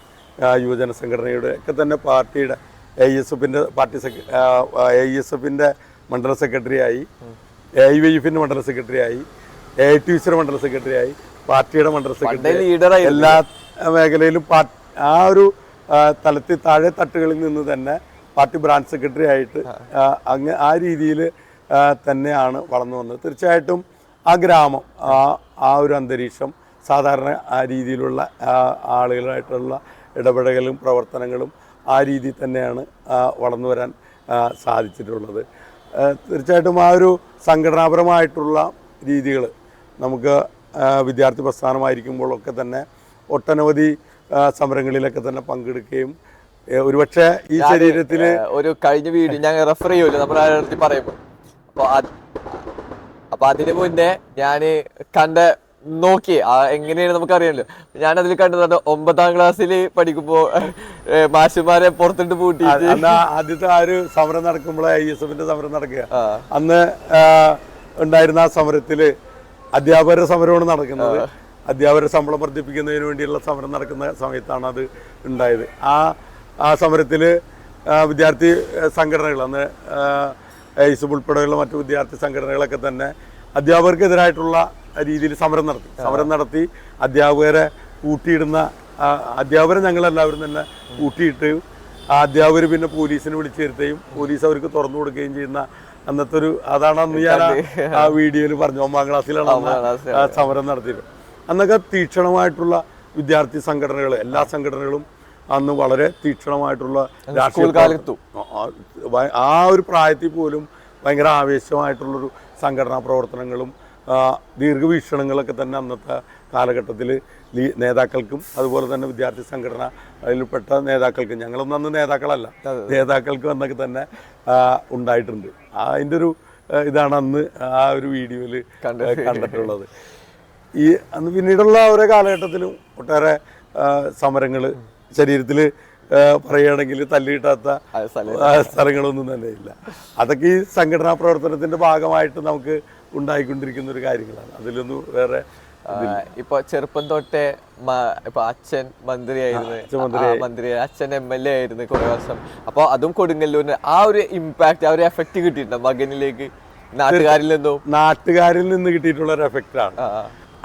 യുവജന സംഘടനയുടെ ഒക്കെ തന്നെ പാർട്ടിയുടെ AISFിൻ്റെ AISFിൻ്റെ മണ്ഡല സെക്രട്ടറിയായി, AIYFിൻ്റെ മണ്ഡല സെക്രട്ടറിയായി, AITUസിയുടെ മണ്ഡല സെക്രട്ടറിയായി, പാർട്ടിയുടെ മണ്ഡല സെക്രട്ടറി, എല്ലാ മേഖലയിലും ആ ഒരു തലത്തിൽ താഴെ തട്ടുകളിൽ നിന്ന് തന്നെ പാർട്ടി ബ്രാഞ്ച് സെക്രട്ടറി ആയിട്ട് ആ രീതിയിൽ തന്നെയാണ് വളർന്നു വന്നത്. തീർച്ചയായിട്ടും ആ ഗ്രാമം, ആ ഒരു അന്തരീക്ഷം, സാധാരണ ആ രീതിയിലുള്ള ആളുകളായിട്ടുള്ള ഇടപെടലും പ്രവർത്തനങ്ങളും ആ രീതിയിൽ തന്നെയാണ് വളർന്നു വരാൻ സാധിച്ചിട്ടുള്ളത്. തീർച്ചയായിട്ടും ആ ഒരു സംഘടനാപരമായിട്ടുള്ള രീതികൾ നമുക്ക് വിദ്യാർത്ഥി പ്രസ്ഥാനമായിരിക്കുമ്പോഴൊക്കെ തന്നെ ഒട്ടനവധി സമരങ്ങളിലൊക്കെ തന്നെ പങ്കെടുക്കുകയും ഒരുപക്ഷെ ഈ ശരീരത്തിൽ ഒരു കഴിഞ്ഞ വീഡിയോ ഞാൻ റെഫർ ചെയ്യുമല്ലോ നമ്മുടെ അടുത്ത് പറയുമ്പോൾ, അപ്പൊ അതിന് മുന്നേ ഞാൻ നോക്കി എങ്ങനെയാണ് നമുക്കറിയാമല്ലോ. ഞാനതിൽ കണ്ടത് 9ാം ക്ലാസ്സിൽ പഠിക്കുമ്പോ മാഷുമാരെ പുറത്തിട്ട് പൂട്ടിയിട്ട് ആദ്യത്തെ ആ ഒരു സമരം നടക്കുമ്പോൾ ISFിന്റെ സമരം നടക്കുക. അന്ന് ഉണ്ടായിരുന്ന ആ സമരത്തില് അധ്യാപകരുടെ സമരമാണ് നടക്കുന്നത്. അധ്യാപകരുടെ ശമ്പളം വർദ്ധിപ്പിക്കുന്നതിന് വേണ്ടിയുള്ള സമരം നടക്കുന്ന സമയത്താണ് അത് ഉണ്ടായത്. ആ സമരത്തിൽ വിദ്യാർത്ഥി സംഘടനകൾ അന്ന് ഐസും ഉൾപ്പെടെയുള്ള മറ്റു വിദ്യാർത്ഥി സംഘടനകളൊക്കെ തന്നെ അധ്യാപകർക്കെതിരായിട്ടുള്ള രീതിയിൽ സമരം നടത്തി അധ്യാപകരെ കൂട്ടിയിടുന്ന അധ്യാപകരെ ഞങ്ങളെല്ലാവരും തന്നെ കൂട്ടിയിട്ട് ആ അധ്യാപകർ പിന്നെ പോലീസിനെ വിളിച്ചു വരുത്തുകയും പോലീസ് അവർക്ക് തുറന്നു കൊടുക്കുകയും ചെയ്യുന്ന അന്നത്തെ ഒരു അതാണ് അന്ന് ഞാൻ ആ വീഡിയോയിൽ പറഞ്ഞു 9ാം ക്ലാസ്സിലാണ് അന്ന് സമരം നടത്തിയത്. അന്നൊക്കെ തീക്ഷണമായിട്ടുള്ള വിദ്യാർത്ഥി സംഘടനകൾ എല്ലാ സംഘടനകളും അന്ന് വളരെ തീക്ഷണമായിട്ടുള്ള ആ ഒരു പ്രായത്തിൽ പോലും ഭയങ്കര ആവേശമായിട്ടുള്ളൊരു സംഘടനാ പ്രവർത്തനങ്ങളും ദീർഘവീക്ഷണങ്ങളൊക്കെ തന്നെ അന്നത്തെ കാലഘട്ടത്തിൽ നേതാക്കൾക്കും അതുപോലെ തന്നെ വിദ്യാർത്ഥി സംഘടന അതിൽപ്പെട്ട നേതാക്കൾക്കും ഞങ്ങളൊന്നും അന്ന് നേതാക്കളല്ല നേതാക്കൾക്കും എന്നൊക്കെ തന്നെ ഉണ്ടായിട്ടുണ്ട്. അതിൻ്റെ ഒരു ഇതാണ് അന്ന് ആ ഒരു വീഡിയോയിൽ കണ്ടിട്ടുള്ളത്. ഈ അന്ന് പിന്നീടുള്ള ഓരോ കാലഘട്ടത്തിലും ഒട്ടേറെ സമരങ്ങൾ ശരീരത്തിൽ പറയുകയാണെങ്കിൽ തല്ലിയിട്ടാത്ത സ്ഥലങ്ങളൊന്നും തന്നെ ഇല്ല. അതൊക്കെ ഈ സംഘടനാ പ്രവർത്തനത്തിന്റെ ഭാഗമായിട്ട് നമുക്ക് ഉണ്ടായിക്കൊണ്ടിരിക്കുന്ന ഒരു കാര്യങ്ങളാണ്. അതിലൊന്നും വേറെ ഇപ്പൊ ചെറുപ്പം തൊട്ടേ ഇപ്പൊ അച്ഛൻ മന്ത്രി അച്ഛൻ MLA ആയിരുന്നു കുറെ വർഷം. അപ്പൊ അതും കൊടുങ്ങല്ലൂരിന് ആ ഒരു ഇമ്പാക്ട് ആ ഒരു എഫക്ട് കിട്ടിയിട്ടുണ്ടോ മകനിലേക്ക് നാട്ടുകാരിൽ നിന്ന് കിട്ടിയിട്ടുള്ള ഒരു എഫക്റ്റ് ആണ്.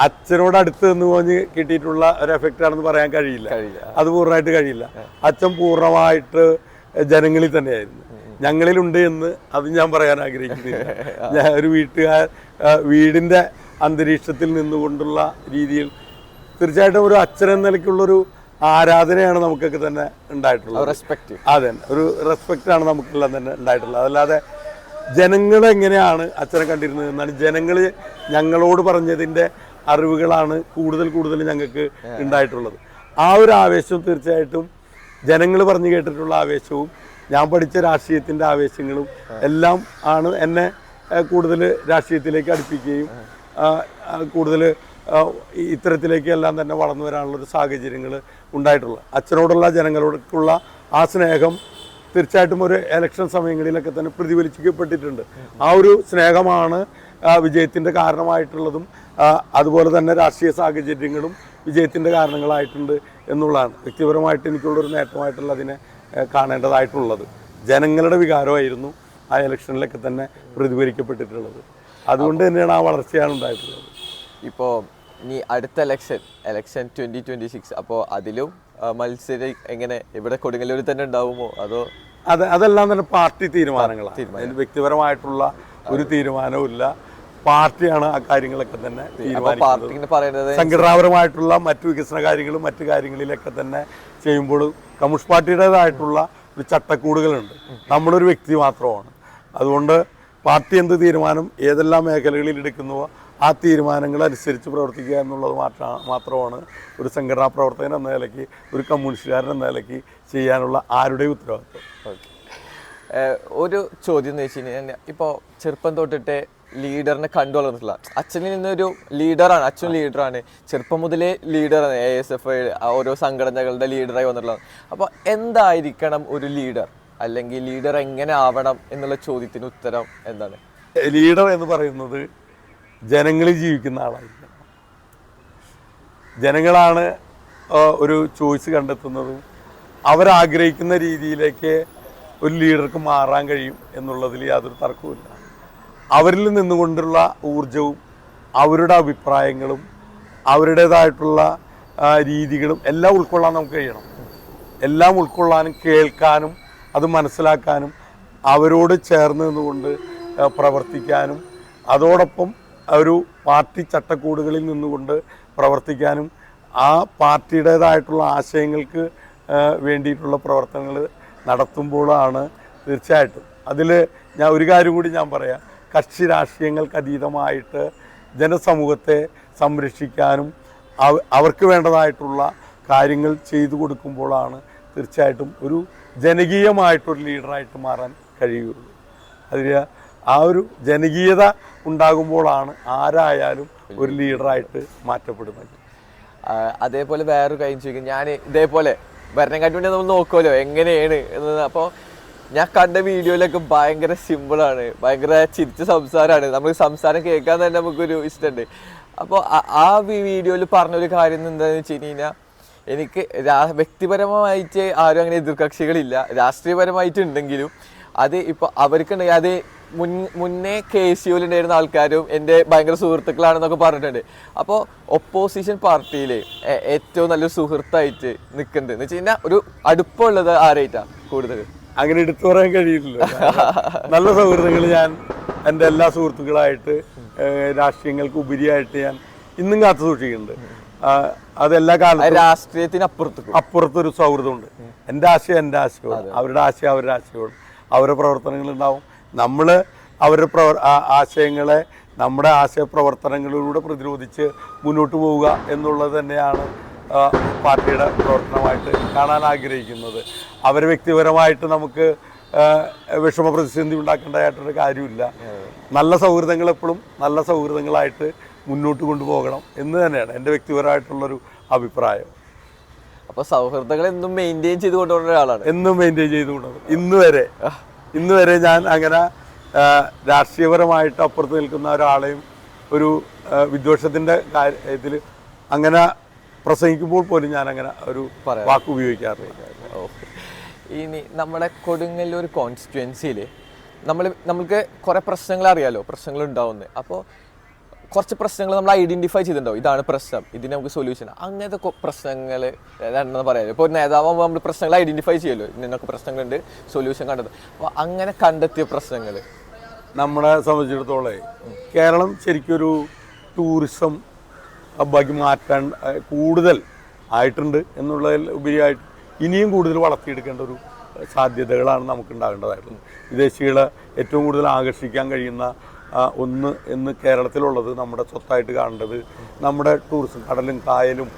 അച്ഛനോട് അടുത്ത് നിന്ന് പോഞ്ഞ് കിട്ടിയിട്ടുള്ള ഒരു എഫക്റ്റ് ആണെന്ന് പറയാൻ കഴിയില്ല. അത് പൂർണ്ണമായിട്ട് കഴിയില്ല. അച്ഛൻ പൂർണ്ണമായിട്ട് ജനങ്ങളിൽ തന്നെയായിരുന്നു. ഞങ്ങളിലുണ്ട് എന്ന് അത് ഞാൻ പറയാൻ ആഗ്രഹിക്കുന്നില്ല. ഞാൻ ഒരു വീടിന്റെ അന്തരീക്ഷത്തിൽ നിന്നുകൊണ്ടുള്ള രീതിയിൽ തീർച്ചയായിട്ടും ഒരു അച്ഛൻ എന്ന നിലയ്ക്കുള്ളൊരു ആരാധനയാണ് നമുക്കൊക്കെ തന്നെ ഉണ്ടായിട്ടുള്ളത്. അതെ, ഒരു റെസ്പെക്റ്റ് ആണ് നമുക്കെല്ലാം തന്നെ ഉണ്ടായിട്ടുള്ളത്. അതല്ലാതെ ജനങ്ങളെങ്ങനെയാണ് അച്ഛനെ കണ്ടിരുന്നത് എന്നാണ് ജനങ്ങൾ ഞങ്ങളോട് പറഞ്ഞതിൻ്റെ അറിവുകളാണ് കൂടുതൽ ഞങ്ങൾക്ക് ഉണ്ടായിട്ടുള്ളത്. ആ ഒരു ആവേശവും തീർച്ചയായിട്ടും ജനങ്ങൾ പറഞ്ഞു കേട്ടിട്ടുള്ള ആവേശവും ഞാൻ പഠിച്ച രാഷ്ട്രീയത്തിൻ്റെ ആവേശങ്ങളും എല്ലാം ആണ് എന്നെ കൂടുതൽ രാഷ്ട്രീയത്തിലേക്ക് അടുപ്പിക്കുകയും കൂടുതൽ ഇത്തരത്തിലേക്ക് എല്ലാം തന്നെ വളർന്നു വരാനുള്ളൊരു സാഹചര്യങ്ങൾ ഉണ്ടായിട്ടുള്ളത്. അച്ഛനോടുള്ള ജനങ്ങളോടുള്ള ആ സ്നേഹം തീർച്ചയായിട്ടും ഒരു ഇലക്ഷൻ സമയങ്ങളിലൊക്കെ തന്നെ പ്രതിഫലിപ്പിക്കപ്പെട്ടിട്ടുണ്ട്. ആ ഒരു സ്നേഹമാണ് വിജയത്തിൻ്റെ കാരണമായിട്ടുള്ളതും അതുപോലെ തന്നെ രാഷ്ട്രീയ സാഹചര്യങ്ങളും വിജയത്തിൻ്റെ കാരണങ്ങളായിട്ടുണ്ട് എന്നുള്ളതാണ് വ്യക്തിപരമായിട്ട് എനിക്കുള്ളൊരു നേട്ടമായിട്ടുള്ള അതിനെ കാണേണ്ടതായിട്ടുള്ളത്. ജനങ്ങളുടെ വികാരമായിരുന്നു ആ ഇലക്ഷനിലൊക്കെ തന്നെ പ്രതിഫലിക്കപ്പെട്ടിട്ടുള്ളത്. അതുകൊണ്ട് തന്നെയാണ് ആ വളർച്ചയാണ് ഉണ്ടായിട്ടുള്ളത്. ഇപ്പോൾ ഇനി അടുത്ത ഇലക്ഷൻ 2026 അപ്പോൾ അതിലും മത്സരം എങ്ങനെ ഇവിടെ കൊടുങ്ങല്ലൂരിൽ തന്നെ ഉണ്ടാവുമോ അതോ? അതെല്ലാം തന്നെ പാർട്ടി തീരുമാനങ്ങളാണ്. അതിന് വ്യക്തിപരമായിട്ടുള്ള ഒരു തീരുമാനവും ഇല്ല. പാർട്ടിയാണ് ആ കാര്യങ്ങളൊക്കെ തന്നെ തീരുമാനിക്കുന്നത്. സംഘടനാപരമായിട്ടുള്ള മറ്റു വികസന കാര്യങ്ങളും മറ്റു കാര്യങ്ങളിലൊക്കെ തന്നെ ചെയ്യുമ്പോൾ കമ്മ്യൂണിസ്റ്റ് പാർട്ടിയുടേതായിട്ടുള്ള ഒരു ചട്ടക്കൂടുകളുണ്ട്. നമ്മളൊരു വ്യക്തി മാത്രമാണ്. അതുകൊണ്ട് പാർട്ടി എന്ത് തീരുമാനം ഏതെല്ലാം മേഖലകളിൽ എടുക്കുന്നുവോ ആ തീരുമാനങ്ങൾ അനുസരിച്ച് പ്രവർത്തിക്കുക എന്നുള്ളത് മാത്രമാണ് ഒരു സംഘടനാ പ്രവർത്തകൻ എന്ന നിലയ്ക്ക് ഒരു കമ്മ്യൂണിസ്റ്റുകാരൻ എന്ന നിലയ്ക്ക് ചെയ്യാനുള്ള ആരുടെയും ഉത്തരവാദിത്വം. ഒരു ചോദ്യം എന്ന് വെച്ച് കഴിഞ്ഞാൽ ഇപ്പോൾ ചെറുപ്പം തൊട്ടിട്ട് ലീഡറിനെ കണ്ടു വളർന്നിട്ടുള്ള അച്ഛനിൽ നിന്നൊരു ലീഡറാണ്. അച്ഛൻ ലീഡറാണ്, ചെറുപ്പം മുതലേ ലീഡറാണ്. ASF ഓരോ സംഘടനകളുടെ ലീഡറായി വന്നിട്ടുള്ളത്. അപ്പോൾ എന്തായിരിക്കണം ഒരു ലീഡർ, അല്ലെങ്കിൽ ലീഡർ എങ്ങനെ ആവണം എന്നുള്ള ചോദ്യത്തിന് ഉത്തരം എന്താണ്? ലീഡർ എന്ന് പറയുന്നത് ജനങ്ങളിൽ ജീവിക്കുന്ന ആളായിരിക്കണം. ജനങ്ങളാണ് ഒരു ചോയ്സ് കണ്ടെത്തുന്നതും അവരാഗ്രഹിക്കുന്ന രീതിയിലേക്ക് ഒരു ലീഡർക്ക് മാറാൻ കഴിയും എന്നുള്ളതിൽ യാതൊരു തർക്കവുമില്ല. അവരിൽ നിന്നുകൊണ്ടുള്ള ഊർജവും അവരുടെ അഭിപ്രായങ്ങളും അവരുടേതായിട്ടുള്ള രീതികളും എല്ലാം ഉൾക്കൊള്ളാൻ നമുക്ക് കഴിയണം. എല്ലാം ഉൾക്കൊള്ളാനും കേൾക്കാനും അത് മനസ്സിലാക്കാനും അവരോട് ചേർന്ന് നിന്നുകൊണ്ട് പ്രവർത്തിക്കാനും അതോടൊപ്പം ഒരു പാർട്ടി ചട്ടക്കൂടുകളിൽ നിന്നുകൊണ്ട് പ്രവർത്തിക്കാനും ആ പാർട്ടിയുടേതായിട്ടുള്ള ആശയങ്ങൾക്ക് വേണ്ടിയിട്ടുള്ള പ്രവർത്തനങ്ങൾ നടത്തുമ്പോഴാണ് തീർച്ചയായിട്ടും അതിൽ ഞാൻ ഒരു കാര്യം കൂടി ഞാൻ പറയാം. കക്ഷി രാഷ്ട്രീയങ്ങൾക്ക് അതീതമായിട്ട് ജനസമൂഹത്തെ സംരക്ഷിക്കാനും അവർക്ക് വേണ്ടതായിട്ടുള്ള കാര്യങ്ങൾ ചെയ്തു കൊടുക്കുമ്പോഴാണ് തീർച്ചയായിട്ടും ഒരു ജനകീയമായിട്ടൊരു ലീഡറായിട്ട് മാറാൻ കഴിയുള്ളൂ. അതിൽ ആ ഒരു ജനകീയത ഉണ്ടാകുമ്പോഴാണ് ആരായാലും ഒരു ലീഡറായിട്ട് മാറ്റപ്പെടുന്നത്. അതേപോലെ വേറൊരു കാര്യം ചോദിക്കും. ഞാൻ ഇതേപോലെ ഭരണകാട്ടി വേണ്ടി നമ്മൾ നോക്കുമല്ലോ എങ്ങനെയാണ് എന്നത്. അപ്പോൾ ഞാൻ കണ്ട വീഡിയോയിലൊക്കെ ഭയങ്കര സിമ്പിളാണ്, ഭയങ്കര ചിരിച്ച സംസാരമാണ്. നമുക്ക് സംസാരം കേൾക്കാൻ തന്നെ നമുക്കൊരു ഇഷ്ടമുണ്ട്. അപ്പോൾ ആ വീഡിയോയിൽ പറഞ്ഞൊരു കാര്യം എന്താണെന്ന് വെച്ച് കഴിഞ്ഞാൽ എനിക്ക് വ്യക്തിപരമായിട്ട് ആരും അങ്ങനെ എതിർകക്ഷികളില്ല, രാഷ്ട്രീയപരമായിട്ടുണ്ടെങ്കിലും അത് ഇപ്പോൾ അവർക്കുണ്ടെങ്കിൽ അത് മുന്നേ KCOയിൽ ഉണ്ടായിരുന്ന ആൾക്കാരും എൻ്റെ ഭയങ്കര സുഹൃത്തുക്കളാണെന്നൊക്കെ പറഞ്ഞിട്ടുണ്ട്. അപ്പോൾ ഒപ്പോസിഷൻ പാർട്ടിയിൽ ഏറ്റവും നല്ലൊരു സുഹൃത്തായിട്ട് നിൽക്കുന്നുണ്ട് എന്ന് വെച്ച് കഴിഞ്ഞാൽ ഒരു അടുപ്പമുള്ളത് ആരായിട്ടാണ് കൂടുതൽ? അങ്ങനെ എടുത്തു പറയാൻ കഴിയില്ലല്ലോ. നല്ല സൗഹൃദങ്ങൾ ഞാൻ എൻ്റെ എല്ലാ സുഹൃത്തുക്കളായിട്ട് രാഷ്ട്രീയങ്ങൾക്ക് ഉപരിയായിട്ട് ഞാൻ ഇന്നും കാത്തു സൂക്ഷിക്കുന്നുണ്ട്. അതെല്ലാ കാലത്തും രാഷ്ട്രീയത്തിന് അപ്പുറത്തൊരു സൗഹൃദമുണ്ട്. എൻ്റെ ആശയം എൻ്റെ ആശയമാണ്, അവരുടെ ആശയം അവരുടെ ആശയമാണ്. അവരുടെ പ്രവർത്തനങ്ങൾ ഉണ്ടാവും. നമ്മൾ അവരുടെ ആശയങ്ങളെ നമ്മുടെ ആശയപ്രവർത്തനങ്ങളിലൂടെ പ്രതിരോധിച്ച് മുന്നോട്ട് പോവുക എന്നുള്ളത് തന്നെയാണ് പാർട്ടിയുടെ പ്രവർത്തനമായിട്ട് കാണാൻ ആഗ്രഹിക്കുന്നത്. അവർ വ്യക്തിപരമായിട്ട് നമുക്ക് വിഷമ പ്രതിസന്ധി ഉണ്ടാക്കേണ്ടതായിട്ടൊരു കാര്യമില്ല. നല്ല സൗഹൃദങ്ങൾ എപ്പോഴും നല്ല സൗഹൃദങ്ങളായിട്ട് മുന്നോട്ട് കൊണ്ടുപോകണം എന്ന് തന്നെയാണ് എൻ്റെ വ്യക്തിപരമായിട്ടുള്ളൊരു അഭിപ്രായം. അപ്പോൾ സൗഹൃദങ്ങൾ എന്നും മെയിൻറ്റെയിൻ ചെയ്ത് കൊണ്ടുപോകുന്ന ഒരാളാണ്. എന്നും മെയിൻറ്റെയിൻ ചെയ്ത് കൊണ്ടുപോകും. ഇന്ന് വരെ ഞാൻ അങ്ങനെ രാഷ്ട്രീയപരമായിട്ട് അപ്പുറത്ത് നിൽക്കുന്ന ഒരാളെയും ഒരു വിദ്വേഷത്തിൻ്റെ കാര്യത്തിൽ അങ്ങനെ പ്രസംഗിക്കുമ്പോൾ പോലും ഞാൻ അങ്ങനെ ഒരു വാക്ക് ഉപയോഗിക്കാറില്ല. ഇനി നമ്മുടെ കൊടുങ്ങല്ലൂർ കോൺസ്റ്റിറ്റ്യുവൻസിയിൽ നമ്മൾക്ക് കുറേ പ്രശ്നങ്ങൾ അറിയാലോ, പ്രശ്നങ്ങൾ ഉണ്ടാവുന്നത്. അപ്പോൾ കുറച്ച് പ്രശ്നങ്ങൾ നമ്മൾ ഐഡൻറ്റിഫൈ ചെയ്തിട്ടുണ്ടാവും, ഇതാണ് പ്രശ്നം, ഇതിന് നമുക്ക് സൊല്യൂഷൻ, അങ്ങനത്തെ പ്രശ്നങ്ങൾ രണ്ടെന്ന് പറയാമല്ലോ. ഇപ്പോൾ ഒരു നേതാവുമ്പോൾ നമ്മൾ പ്രശ്നങ്ങൾ ഐഡൻറ്റിഫൈ ചെയ്യുമല്ലോ, ഇന്നൊക്കെ പ്രശ്നങ്ങളുണ്ട്, സൊല്യൂഷൻ കണ്ടെത്തും. അപ്പോൾ അങ്ങനെ കണ്ടെത്തിയ പ്രശ്നങ്ങൾ നമ്മളെ സംബന്ധിച്ചിടത്തോളം കേരളം ശരിക്കൊരു ടൂറിസം ഹബ്ബാക്കി മാറ്റാൻ കൂടുതൽ ആയിട്ടുണ്ട് എന്നുള്ളതിൽ ഉപരിയായിട്ട് ഇനിയും കൂടുതൽ വളർത്തിയെടുക്കേണ്ട ഒരു സാധ്യതകളാണ് നമുക്ക് ഉണ്ടാകേണ്ടതായിട്ടുള്ളത്. വിദേശികളെ ഏറ്റവും കൂടുതൽ ആകർഷിക്കാൻ കഴിയുന്ന ഒന്ന് എന്ന് കേരളത്തിലുള്ളത് നമ്മുടെ സ്വത്തായിട്ട് കാണേണ്ടത് നമ്മുടെ ടൂറിസം. കടലും കായലും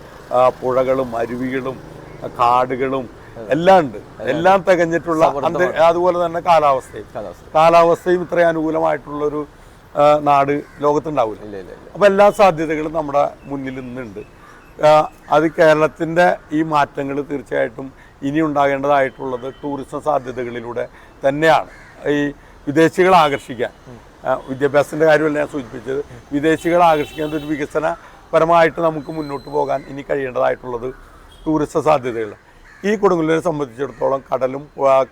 പുഴകളും അരുവികളും കാടുകളും എല്ലാം ഉണ്ട്. എല്ലാം തികഞ്ഞിട്ടുള്ള അതുപോലെ തന്നെ കാലാവസ്ഥയും ഇത്രയും അനുകൂലമായിട്ടുള്ളൊരു നാട് ലോകത്തുണ്ടാവില്ല. അപ്പം എല്ലാ സാധ്യതകളും നമ്മുടെ മുന്നിൽ നിന്നുണ്ട്. അത് കേരളത്തിൻ്റെ ഈ മാറ്റങ്ങൾ തീർച്ചയായിട്ടും ഇനി ഉണ്ടാകേണ്ടതായിട്ടുള്ളത് ടൂറിസം സാധ്യതകളിലൂടെ തന്നെയാണ്. ഈ വിദേശികളെ ആകർഷിക്കാൻ, വിദ്യാഭ്യാസത്തിൻ്റെ കാര്യമല്ല ഞാൻ സൂചിപ്പിച്ചത്, വിദേശികളെ ആകർഷിക്കാൻ ഒരു വികസനപരമായിട്ട് നമുക്ക് മുന്നോട്ട് പോകാൻ ഇനി കഴിയേണ്ടതായിട്ടുള്ളത് ടൂറിസം സാധ്യതകൾ. ഈ കൊടുങ്ങല്ലൂരിനെ സംബന്ധിച്ചിടത്തോളം കടലും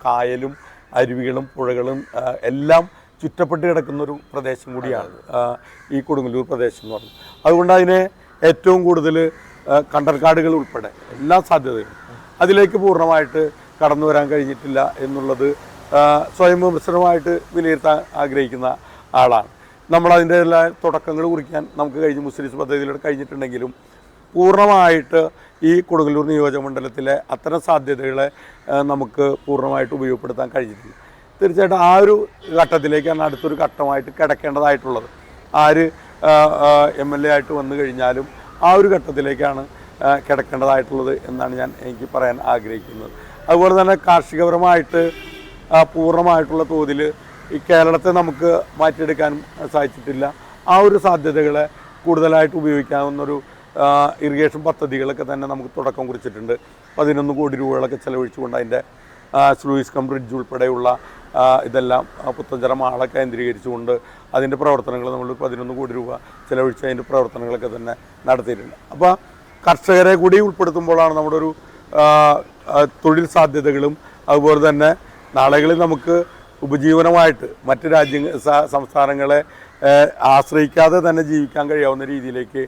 കായലും അരുവികളും പുഴകളും എല്ലാം ചുറ്റപ്പെട്ട് കിടക്കുന്നൊരു പ്രദേശം കൂടിയാണ് ഈ കൊടുങ്ങല്ലൂർ പ്രദേശം എന്ന് പറയുന്നത്. അതുകൊണ്ട് അതിനെ ഏറ്റവും കൂടുതൽ കണ്ടൽക്കാടുകൾ ഉൾപ്പെടെ എല്ലാ സാധ്യതകളും അതിലേക്ക് പൂർണ്ണമായിട്ട് കടന്നു വരാൻ കഴിഞ്ഞിട്ടില്ല എന്നുള്ളത് സ്വയം വിമർശനമായിട്ട് വിലയിരുത്താൻ ആഗ്രഹിക്കുന്ന ആളാണ്. നമ്മളതിൻ്റെ എല്ലാ തുടക്കങ്ങൾ കുറിക്കാൻ നമുക്ക് കഴിഞ്ഞ് മുസ്ലിം പദ്ധതിയിലൂടെ കഴിഞ്ഞിട്ടുണ്ടെങ്കിലും പൂർണ്ണമായിട്ട് ഈ കൊടുങ്ങല്ലൂർ നിയോജകമണ്ഡലത്തിലെ അത്തരം സാധ്യതകളെ നമുക്ക് പൂർണ്ണമായിട്ട് ഉപയോഗപ്പെടുത്താൻ കഴിഞ്ഞിട്ടില്ല. തീർച്ചയായിട്ടും ആ ഒരു ഘട്ടത്തിലേക്കാണ് അടുത്തൊരു ഘട്ടമായിട്ട് കിടക്കേണ്ടതായിട്ടുള്ളത്. ആര് MLA ആയിട്ട് വന്നു കഴിഞ്ഞാലും ആ ഒരു ഘട്ടത്തിലേക്കാണ് കിടക്കേണ്ടതായിട്ടുള്ളത് എന്നാണ് എനിക്ക് പറയാൻ ആഗ്രഹിക്കുന്നത്. അതുപോലെ തന്നെ കാർഷികപരമായിട്ട് പൂർണ്ണമായിട്ടുള്ള തോതിൽ ഈ കേരളത്തെ നമുക്ക് മാറ്റിയെടുക്കാനും സാധിച്ചിട്ടില്ല. ആ ഒരു സാധ്യതകളെ കൂടുതലായിട്ട് ഉപയോഗിക്കാവുന്നൊരു ഇറിഗേഷൻ പദ്ധതികളൊക്കെ തന്നെ നമുക്ക് തുടക്കം കുറിച്ചിട്ടുണ്ട്. 11 കോടി രൂപകളൊക്കെ ചെലവഴിച്ചുകൊണ്ട് അതിൻ്റെ സ്ലൂയിസ് കം ബ്രിഡ്ജ് ഉൾപ്പെടെയുള്ള ഇതെല്ലാം പുത്തഞ്ചിറ മാള കേന്ദ്രീകരിച്ചുകൊണ്ട് അതിൻ്റെ പ്രവർത്തനങ്ങൾ നമ്മൾ 11 കോടി രൂപ ചെലവഴിച്ച് അതിൻ്റെ പ്രവർത്തനങ്ങളൊക്കെ തന്നെ നടത്തിയിട്ടുണ്ട്. അപ്പോൾ കർഷകരെ കൂടി ഉൾപ്പെടുത്തുമ്പോഴാണ് നമ്മുടെ ഒരു തൊഴിൽ സാധ്യതകളും അതുപോലെ തന്നെ നാളുകളിൽ നമുക്ക് ഉപജീവനമായിട്ട് മറ്റ് സംസ്ഥാനങ്ങളെ ആശ്രയിക്കാതെ തന്നെ ജീവിക്കാൻ കഴിയാവുന്ന രീതിയിലേക്ക്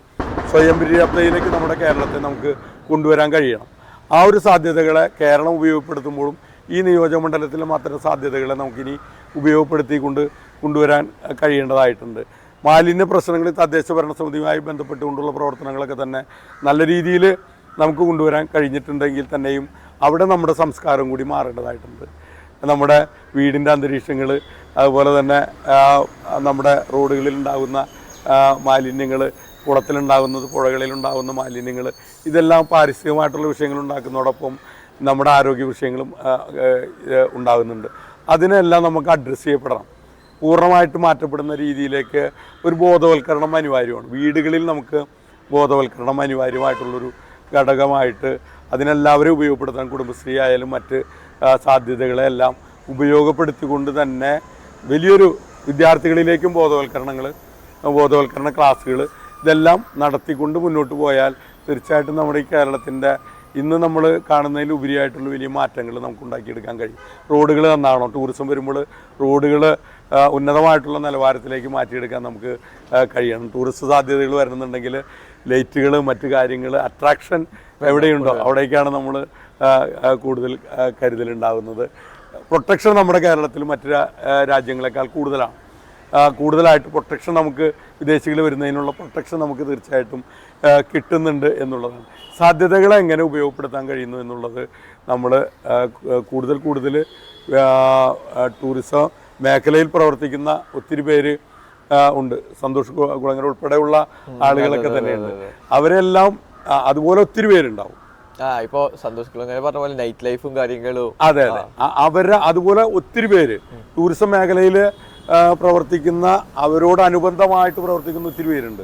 സ്വയം പര്യാപ്തതയിലേക്ക് നമ്മുടെ കേരളത്തെ നമുക്ക് കൊണ്ടുവരാൻ കഴിയണം. ആ ഒരു സാധ്യതകളെ കേരളം ഉപയോഗപ്പെടുത്തുമ്പോഴും ഈ നിയോജകമണ്ഡലത്തിലും അത്തരം സാധ്യതകളെ നമുക്കിനി കൊണ്ടുവരാൻ കഴിയേണ്ടതായിട്ടുണ്ട്. മാലിന്യ പ്രശ്നങ്ങളിൽ തദ്ദേശ ഭരണസമിതിയുമായി ബന്ധപ്പെട്ടുകൊണ്ടുള്ള പ്രവർത്തനങ്ങളൊക്കെ തന്നെ നല്ല രീതിയിൽ നമുക്ക് കൊണ്ടുവരാൻ കഴിഞ്ഞിട്ടുണ്ടെങ്കിൽ തന്നെയും അവിടെ നമ്മുടെ സംസ്കാരം കൂടി മാറേണ്ടതായിട്ടുണ്ട്. നമ്മുടെ വീടിൻ്റെ അന്തരീക്ഷങ്ങൾ, അതുപോലെ തന്നെ നമ്മുടെ റോഡുകളിൽ ഉണ്ടാകുന്ന മാലിന്യങ്ങൾ, കുളത്തിലുണ്ടാകുന്നത്, പുഴകളിലുണ്ടാകുന്ന മാലിന്യങ്ങൾ, ഇതെല്ലാം പാരിസ്ഥിതികമായിട്ടുള്ള വിഷയങ്ങൾ ഉണ്ടാക്കുന്നതോടൊപ്പം നമ്മുടെ ആരോഗ്യ വിഷയങ്ങളും ഉണ്ടാകുന്നുണ്ട്. അതിനെല്ലാം നമുക്ക് അഡ്രസ്സ് ചെയ്യപ്പെടണം. പൂർണ്ണമായിട്ട് മാറ്റപ്പെടുന്ന രീതിയിലേക്ക് ഒരു ബോധവൽക്കരണം അനിവാര്യമാണ്. വീടുകളിൽ നമുക്ക് ബോധവൽക്കരണം അനിവാര്യമായിട്ടുള്ളൊരു ഘടകമായിട്ട് അതിനെല്ലാവരും ഉപയോഗപ്പെടുത്താൻ കുടുംബശ്രീ ആയാലും മറ്റ് സാധ്യതകളെല്ലാം ഉപയോഗപ്പെടുത്തിക്കൊണ്ട് തന്നെ വലിയൊരു വിദ്യാർത്ഥികളിലേക്കും ബോധവൽക്കരണ ക്ലാസ്സുകൾ ഇതെല്ലാം നടത്തിക്കൊണ്ട് മുന്നോട്ട് പോയാൽ തീർച്ചയായിട്ടും നമ്മുടെ ഈ കേരളത്തിൻ്റെ ഇന്ന് നമ്മൾ കാണുന്നതിൽ ഉപരിയായിട്ടുള്ള വലിയ മാറ്റങ്ങൾ നമുക്ക് ഉണ്ടാക്കിയെടുക്കാൻ കഴിയും. റോഡുകൾ നന്നാവണം. ടൂറിസം വരുമ്പോൾ റോഡുകൾ ഉന്നതമായിട്ടുള്ള നിലവാരത്തിലേക്ക് മാറ്റിയെടുക്കാൻ നമുക്ക് കഴിയണം. ടൂറിസ്റ്റ് സാധ്യതകൾ വരുന്നുണ്ടെങ്കിൽ ലൈറ്റുകൾ, മറ്റു കാര്യങ്ങൾ, അട്രാക്ഷൻ എവിടെയുണ്ടോ അവിടേക്കാണ് നമ്മൾ കൂടുതൽ കരുതലുണ്ടാകുന്നത്. പ്രൊട്ടക്ഷൻ നമ്മുടെ കേരളത്തിൽ മറ്റു രാജ്യങ്ങളെക്കാൾ കൂടുതലാണ്. കൂടുതലായിട്ട് പ്രൊട്ടക്ഷൻ നമുക്ക് വിദേശികൾ വരുന്നതിനുള്ള പ്രൊട്ടക്ഷൻ നമുക്ക് തീർച്ചയായിട്ടും കിട്ടുന്നുണ്ട് എന്നുള്ളതാണ്. സാധ്യതകളെ എങ്ങനെ ഉപയോഗപ്പെടുത്താൻ കഴിയുന്നു എന്നുള്ളത് നമ്മൾ കൂടുതൽ ടൂറിസം മേഖലയിൽ പ്രവർത്തിക്കുന്ന ഒത്തിരി പേര് ഉണ്ട്. സന്തോഷ് കുളങ്ങര ഉൾപ്പെടെയുള്ള ആളുകളൊക്കെ തന്നെയുണ്ട്. അവരെല്ലാം അതുപോലെ ഒത്തിരി പേരുണ്ടാവും. ഇപ്പൊ സന്തോഷ് കുളങ്ങര പറഞ്ഞ പോലെ നൈറ്റ് ലൈഫും കാര്യങ്ങളും. അതെ അവരെ അതുപോലെ ഒത്തിരി പേര് ടൂറിസം മേഖലയിൽ പ്രവർത്തിക്കുന്ന, അവരോടനുബന്ധമായിട്ട് പ്രവർത്തിക്കുന്ന ഒത്തിരി പേരുണ്ട്.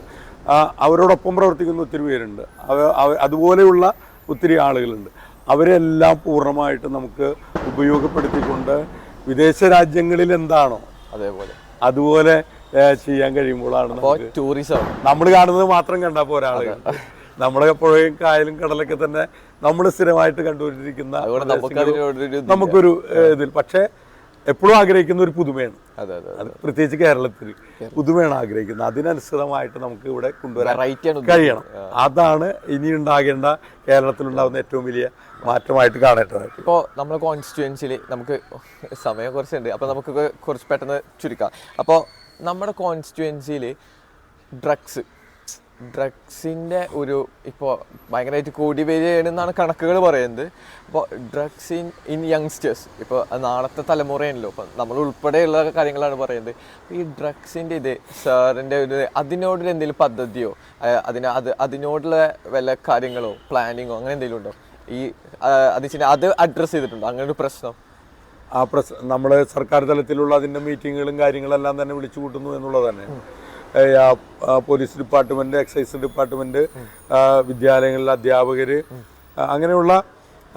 അവരോടൊപ്പം പ്രവർത്തിക്കുന്ന ഒത്തിരി പേരുണ്ട്. അതുപോലെയുള്ള ഒത്തിരി ആളുകളുണ്ട്. അവരെല്ലാം പൂർണ്ണമായിട്ട് നമുക്ക് ഉപയോഗപ്പെടുത്തിക്കൊണ്ട് വിദേശ രാജ്യങ്ങളിൽ എന്താണോ അതുപോലെ ചെയ്യാൻ കഴിയുമ്പോഴാണ് ടൂറിസം നമ്മൾ കാണുന്നത് മാത്രം കണ്ടാൽ പോരാ. ആളുകൾ നമ്മുടെ പുഴയും കായലും കടലൊക്കെ തന്നെ നമ്മൾ സ്ഥിരമായിട്ട് കണ്ടുകൊണ്ടിരിക്കുന്ന നമുക്കൊരു ഇതിൽ, പക്ഷേ എപ്പോഴും ആഗ്രഹിക്കുന്ന ഒരു പുതുമയാണ്. അത് പ്രത്യേകിച്ച് കേരളത്തിൽ പുതുമയാണ് ആഗ്രഹിക്കുന്നത്. അതിനനുസൃതമായിട്ട് നമുക്ക് ഇവിടെ കൊണ്ടുവരാൻ കഴിയണം. അതാണ് ഇനി ഉണ്ടാകേണ്ട, കേരളത്തിലുണ്ടാകുന്ന ഏറ്റവും വലിയ മാറ്റമായിട്ട് കാണേണ്ടത്. ഇപ്പോൾ നമ്മുടെ കോൺസ്റ്റിറ്റ്യുവൻസിയിൽ നമുക്ക് സമയം കുറച്ചുണ്ട്, അപ്പോൾ നമുക്ക് കുറച്ച് പെട്ടെന്ന് ചുരുക്കാം. അപ്പോൾ നമ്മുടെ കോൺസ്റ്റിറ്റ്യുവൻസിയിൽ ഡ്രഗ്സിൻ്റെ ഒരു ഇപ്പോൾ ഭയങ്കരമായിട്ട് കൂടി വരികയാണെന്നാണ് കണക്കുകൾ പറയുന്നത്. അപ്പോൾ ഡ്രഗ്സ് ഇൻ യങ്സ്റ്റേഴ്സ്, ഇപ്പോൾ നാളത്തെ തലമുറയാണല്ലോ, അപ്പോൾ നമ്മൾ ഉൾപ്പെടെയുള്ള കാര്യങ്ങളാണ് പറയുന്നത്. ഈ ഡ്രഗ്സിൻ്റെ ഇത് സാറിൻ്റെ ഒരു അതിനോടൊരു എന്തെങ്കിലും പദ്ധതിയോ അതിനോടുള്ള വല്ല കാര്യങ്ങളോ പ്ലാനിങ്ങോ അങ്ങനെ എന്തെങ്കിലും ഉണ്ടോ? ഈ അത് അഡ്രസ്സ് ചെയ്തിട്ടുണ്ടോ അങ്ങനെ ഒരു പ്രശ്നം? നമ്മൾ സർക്കാർ തലത്തിലുള്ള അതിൻ്റെ മീറ്റിങ്ങുകളും കാര്യങ്ങളെല്ലാം തന്നെ വിളിച്ചു കൂട്ടുന്നു എന്നുള്ളത് തന്നെ. പോലീസ് ഡിപ്പാർട്ട്മെന്റ്, എക്സൈസ് ഡിപ്പാർട്ട്മെന്റ്, വിദ്യാലയങ്ങളിലെ അധ്യാപകർ, അങ്ങനെയുള്ള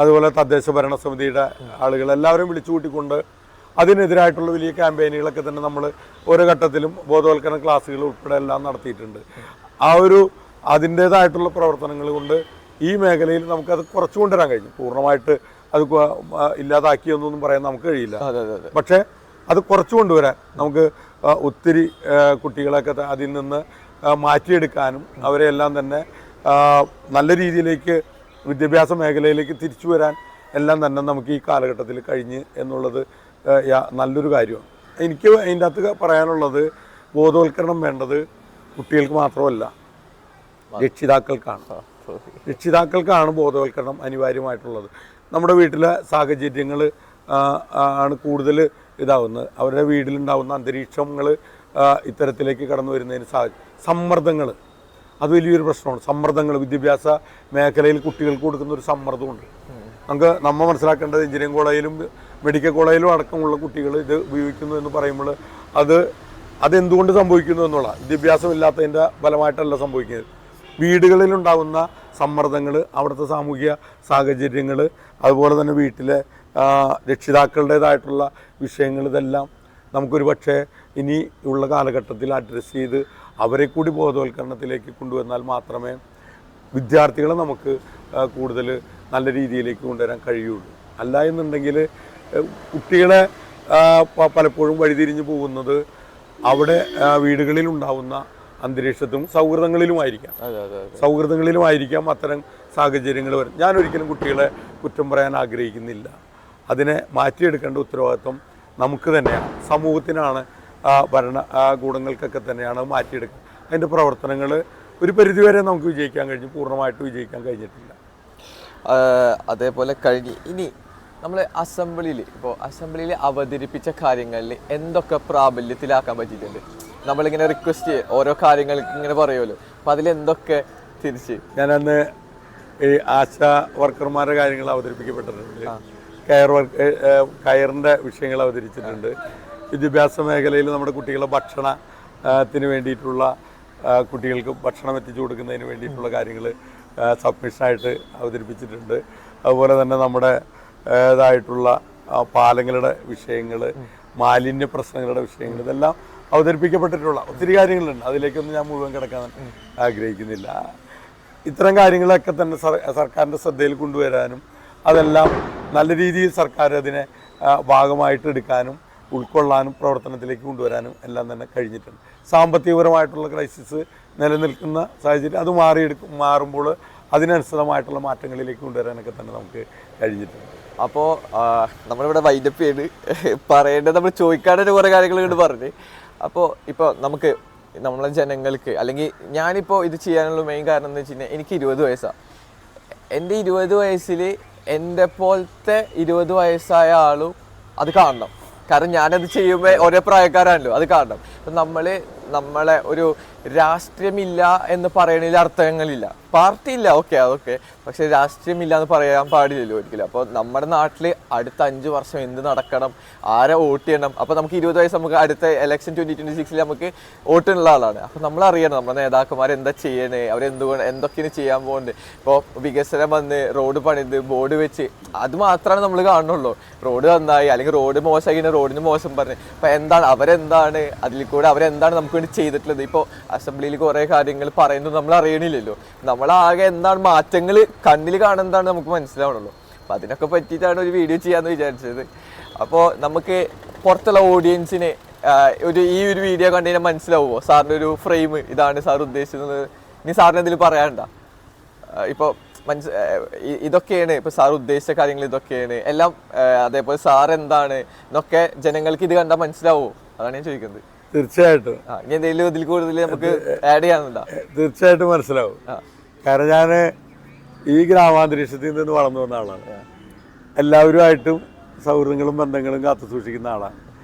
അതുപോലെ തദ്ദേശ ഭരണ സമിതിയുടെ ആളുകൾ എല്ലാവരും വിളിച്ചു കൂട്ടിക്കൊണ്ട് അതിനെതിരായിട്ടുള്ള വലിയ ക്യാമ്പയിനുകളൊക്കെ തന്നെ നമ്മൾ ഓരോ ഘട്ടത്തിലും ബോധവൽക്കരണ ക്ലാസ്സുകൾ ഉൾപ്പെടെ എല്ലാം നടത്തിയിട്ടുണ്ട്. അതിൻ്റേതായിട്ടുള്ള പ്രവർത്തനങ്ങൾ കൊണ്ട് ഈ മേഖലയിൽ നമുക്കത് കുറച്ചു കൊണ്ടുവരാൻ കഴിഞ്ഞു. പൂർണ്ണമായിട്ട് അത് ഇല്ലാതാക്കിയെന്നൊന്നും പറയാൻ നമുക്ക് കഴിയില്ല. പക്ഷേ അത് കുറച്ചു കൊണ്ടുവരാൻ നമുക്ക് ഒത്തിരി കുട്ടികളൊക്കെ അതിൽ നിന്ന് മാറ്റിയെടുക്കാനും അവരെല്ലാം തന്നെ നല്ല രീതിയിലേക്ക് വിദ്യാഭ്യാസ മേഖലയിലേക്ക് തിരിച്ചു വരാൻ എല്ലാം തന്നെ നമുക്ക് ഈ കാലഘട്ടത്തിൽ കഴിഞ്ഞ് എന്നുള്ളത് നല്ലൊരു കാര്യമാണ്. എനിക്ക് അതിൻ്റെ അകത്ത് പറയാനുള്ളത്, ബോധവൽക്കരണം വേണ്ടത് കുട്ടികൾക്ക് മാത്രമല്ല, രക്ഷിതാക്കൾക്കാണ് ബോധവൽക്കരണം അനിവാര്യമായിട്ടുള്ളത്. നമ്മുടെ വീട്ടിലെ സാഹചര്യങ്ങൾ ആണ് കൂടുതൽ ഇതാവുന്നത്. അവരുടെ വീട്ടിലുണ്ടാവുന്ന അന്തരീക്ഷങ്ങൾ ഇത്തരത്തിലേക്ക് കടന്നു വരുന്നതിന് സമ്മർദ്ദങ്ങൾ, അത് വലിയൊരു പ്രശ്നമാണ്. സമ്മർദ്ദങ്ങൾ വിദ്യാഭ്യാസ മേഖലയിൽ കുട്ടികൾക്ക് കൊടുക്കുന്ന ഒരു സമ്മർദ്ദമുണ്ട്. നമ്മൾ മനസ്സിലാക്കേണ്ടത്, എഞ്ചിനീയറിംഗ് കോളേജിലും മെഡിക്കൽ കോളേജിലും അടക്കമുള്ള കുട്ടികൾ ഇത് ഉപയോഗിക്കുന്നു എന്ന് പറയുമ്പോൾ അതെന്തുകൊണ്ട് സംഭവിക്കുന്നു എന്നുള്ള വിദ്യാഭ്യാസം ഇല്ലാത്തതിൻ്റെ ഫലമായിട്ടല്ല സംഭവിക്കുന്നത്. വീടുകളിലുണ്ടാകുന്ന സമ്മർദ്ദങ്ങൾ, അവിടുത്തെ സാമൂഹിക സാഹചര്യങ്ങൾ, അതുപോലെ തന്നെ വീട്ടിലെ രക്ഷിതാക്കളുടേതായിട്ടുള്ള വിഷയങ്ങൾ, ഇതെല്ലാം നമുക്കൊരു പക്ഷേ ഇനി ഉള്ള കാലഘട്ടത്തിൽ അഡ്രസ്സ് ചെയ്ത് അവരെ കൂടി ബോധവൽക്കരണത്തിലേക്ക് കൊണ്ടുവന്നാൽ മാത്രമേ വിദ്യാർത്ഥികളെ നമുക്ക് കൂടുതൽ നല്ല രീതിയിലേക്ക് കൊണ്ടുവരാൻ കഴിയുള്ളൂ. അല്ല എന്നുണ്ടെങ്കിൽ കുട്ടികളെ പലപ്പോഴും വഴിതിരിഞ്ഞു പോകുന്നത് അവിടെ വീടുകളിലുണ്ടാവുന്ന അന്തരീക്ഷത്തിലും സൗഹൃദങ്ങളിലുമായിരിക്കാം അത്തരം സാഹചര്യങ്ങൾ വരും. ഞാനൊരിക്കലും കുട്ടികളെ കുറ്റം പറയാൻ ആഗ്രഹിക്കുന്നില്ല. അതിനെ മാറ്റിയെടുക്കേണ്ട ഉത്തരവാദിത്വം നമുക്ക് തന്നെയാണ്, സമൂഹത്തിനാണ്, ഭരണകൂടങ്ങൾക്കൊക്കെ തന്നെയാണ് മാറ്റിയെടുക്കുക. അതിൻ്റെ പ്രവർത്തനങ്ങൾ ഒരു പരിധിവരെ നമുക്ക് വിജയിക്കാൻ കഴിഞ്ഞു, പൂർണ്ണമായിട്ട് വിജയിക്കാൻ കഴിഞ്ഞിട്ടില്ല. അതേപോലെ ഇനി നമ്മൾ അസംബ്ലിയിൽ അവതരിപ്പിച്ച കാര്യങ്ങളിൽ എന്തൊക്കെ പ്രാബല്യത്തിലാക്കാൻ പറ്റിയിട്ടുണ്ട്? നമ്മളിങ്ങനെ റിക്വസ്റ്റ് ഓരോ കാര്യങ്ങൾ ഇങ്ങനെ പറയുമല്ലോ, അപ്പം അതിലെന്തൊക്കെ തിരിച്ച് ഞാനന്ന് ഈ ആശാ വർക്കർമാരുടെ കാര്യങ്ങൾ അവതരിപ്പിക്കപ്പെട്ടിട്ടുണ്ട്, കയറിൻ്റെ വിഷയങ്ങൾ അവതരിച്ചിട്ടുണ്ട്. വിദ്യാഭ്യാസ മേഖലയിൽ നമ്മുടെ കുട്ടികളെ ഭക്ഷണത്തിന് വേണ്ടിയിട്ടുള്ള, കുട്ടികൾക്ക് ഭക്ഷണം എത്തിച്ചു കൊടുക്കുന്നതിന് വേണ്ടിയിട്ടുള്ള കാര്യങ്ങൾ സബ്മിഷനായിട്ട് അവതരിപ്പിച്ചിട്ടുണ്ട്. അതുപോലെ തന്നെ നമ്മുടെ ഇതായിട്ടുള്ള പാലങ്ങളുടെ വിഷയങ്ങൾ, മാലിന്യ പ്രശ്നങ്ങളുടെ വിഷയങ്ങൾ, ഇതെല്ലാം അവതരിപ്പിക്കപ്പെട്ടിട്ടുള്ള ഒത്തിരി കാര്യങ്ങളുണ്ട്. അതിലേക്കൊന്നും ഞാൻ മുഴുവൻ കിടക്കാൻ ആഗ്രഹിക്കുന്നില്ല. ഇത്തരം കാര്യങ്ങളൊക്കെ തന്നെ സർക്കാരിൻ്റെ ശ്രദ്ധയിൽ കൊണ്ടുവരാനും അതെല്ലാം നല്ല രീതിയിൽ സർക്കാർ അതിനെ ഭാഗമായിട്ട് എടുക്കാനും ഉൾക്കൊള്ളാനും പ്രവർത്തനത്തിലേക്ക് കൊണ്ടുവരാനും എല്ലാം തന്നെ കഴിഞ്ഞിട്ടുണ്ട്. സാമ്പത്തികപരമായിട്ടുള്ള ക്രൈസിസ് നിലനിൽക്കുന്ന സാഹചര്യം അത് മാറുമ്പോൾ അതിനനുസൃതമായിട്ടുള്ള മാറ്റങ്ങളിലേക്ക് കൊണ്ടുവരാനൊക്കെ തന്നെ നമുക്ക് കഴിഞ്ഞിട്ടുണ്ട്. അപ്പോൾ നമ്മളിവിടെ വൈൻഡപ്പ് ചെയ്ത് പറയേണ്ടത് നമ്മൾ ചോദിക്കാനായിട്ട് കുറേ കാര്യങ്ങൾ കൊണ്ട് പറഞ്ഞ്. അപ്പോൾ ഇപ്പോൾ നമുക്ക് നമ്മളെ ജനങ്ങൾക്ക് അല്ലെങ്കിൽ ഞാനിപ്പോൾ ഇത് ചെയ്യാനുള്ള മെയിൻ കാരണം എന്ന് വെച്ച് കഴിഞ്ഞാൽ എനിക്ക് 20 വയസ്സാണ്. എൻ്റെ 20 വയസ്സിൽ എൻ്റെ പോലത്തെ 20 വയസ്സായ ആളും അത് കാണണം. കാരണം ഞാനത് ചെയ്യുമ്പോൾ ഒരേ പ്രായക്കാരാണല്ലോ, അത് കാണണം. അപ്പം നമ്മളെ ഒരു രാഷ്ട്രീയമില്ല എന്ന് പറയണതിൽ അർത്ഥങ്ങളില്ല. പാർട്ടി ഇല്ല, ഓക്കെ അതൊക്കെ, പക്ഷെ രാഷ്ട്രീയമില്ല എന്ന് പറയാൻ പാടില്ലല്ലോ ഒരിക്കലും. അപ്പോൾ നമ്മുടെ നാട്ടിൽ അടുത്ത 5 വർഷം എന്ത് നടക്കണം, ആരെ വോട്ട് ചെയ്യണം. അപ്പോൾ നമുക്ക് 20 വയസ്സ് നമുക്ക് അടുത്ത ഇലക്ഷൻ 2026 നമുക്ക് വോട്ടുള്ള ആളാണ്. അപ്പോൾ നമ്മൾ അറിയണം നമ്മുടെ നേതാക്കന്മാർ എന്താ ചെയ്യണേ, എന്തൊക്കെയാണ് ചെയ്യാൻ പോകുന്നത്. ഇപ്പോൾ വികസനം വന്ന് റോഡ് പണിത് ബോർഡ് വെച്ച് അത് മാത്രമാണ് നമ്മൾ കാണുന്നുള്ളൂ. റോഡ് നന്നായി അല്ലെങ്കിൽ റോഡ് മോശമായി റോഡിന് മോശം പറഞ്ഞ് അപ്പോൾ എന്താണ് അവരെന്താണ് അതിൽ കൂടെ അവരെന്താണ് നമുക്ക് വേണ്ടി ചെയ്തിട്ടുള്ളത്. ഇപ്പോൾ അസംബ്ലിയിൽ കുറേ കാര്യങ്ങൾ പറയുന്നത് നമ്മൾ അറിയണില്ലല്ലോ. നമ്മളാകെ എന്താണ് മാറ്റങ്ങൾ കണ്ണിൽ കാണുന്നതാണ് നമുക്ക് മനസ്സിലാവണല്ലോ. അപ്പോൾ അതിനൊക്കെ പറ്റിയിട്ടാണ് ഒരു വീഡിയോ ചെയ്യാമെന്ന് വിചാരിച്ചത്. അപ്പോൾ നമുക്ക് പുറത്തുള്ള ഓഡിയൻസിന് ഈ ഒരു വീഡിയോ കണ്ടു കഴിഞ്ഞാൽ മനസ്സിലാവുമോ സാറിൻ്റെ ഒരു ഫ്രെയിം ഇതാണ് സാർ ഉദ്ദേശിക്കുന്നത്? ഇനി സാറിന് എന്തെങ്കിലും പറയാനുണ്ടോ? ഇപ്പോൾ ഇതൊക്കെയാണ് ഇപ്പോൾ സാർ ഉദ്ദേശിച്ച കാര്യങ്ങൾ, ഇതൊക്കെയാണ് എല്ലാം. അതേപോലെ സാർ എന്താണ് എന്നൊക്കെ ജനങ്ങൾക്ക് ഇത് കണ്ടാൽ മനസ്സിലാവുമോ? അതാണ് ഞാൻ ചോദിക്കുന്നത്. തീർച്ചയായിട്ടും ഇനി എന്തെങ്കിലും ഇതിൽ കൂടുതൽ നമുക്ക് ആഡ് ചെയ്യാനുണ്ടോ? തീർച്ചയായിട്ടും മനസ്സിലാവും. കാരണം ഞാൻ ഈ ഗ്രാമാന്തരീക്ഷത്തിൽ നിന്ന് വളർന്നു വന്ന ആളാണ്. എല്ലാവരുമായിട്ടും സൗഹൃദങ്ങളും ബന്ധങ്ങളും കാത്തു സൂക്ഷിക്കുന്ന ആളാണ്.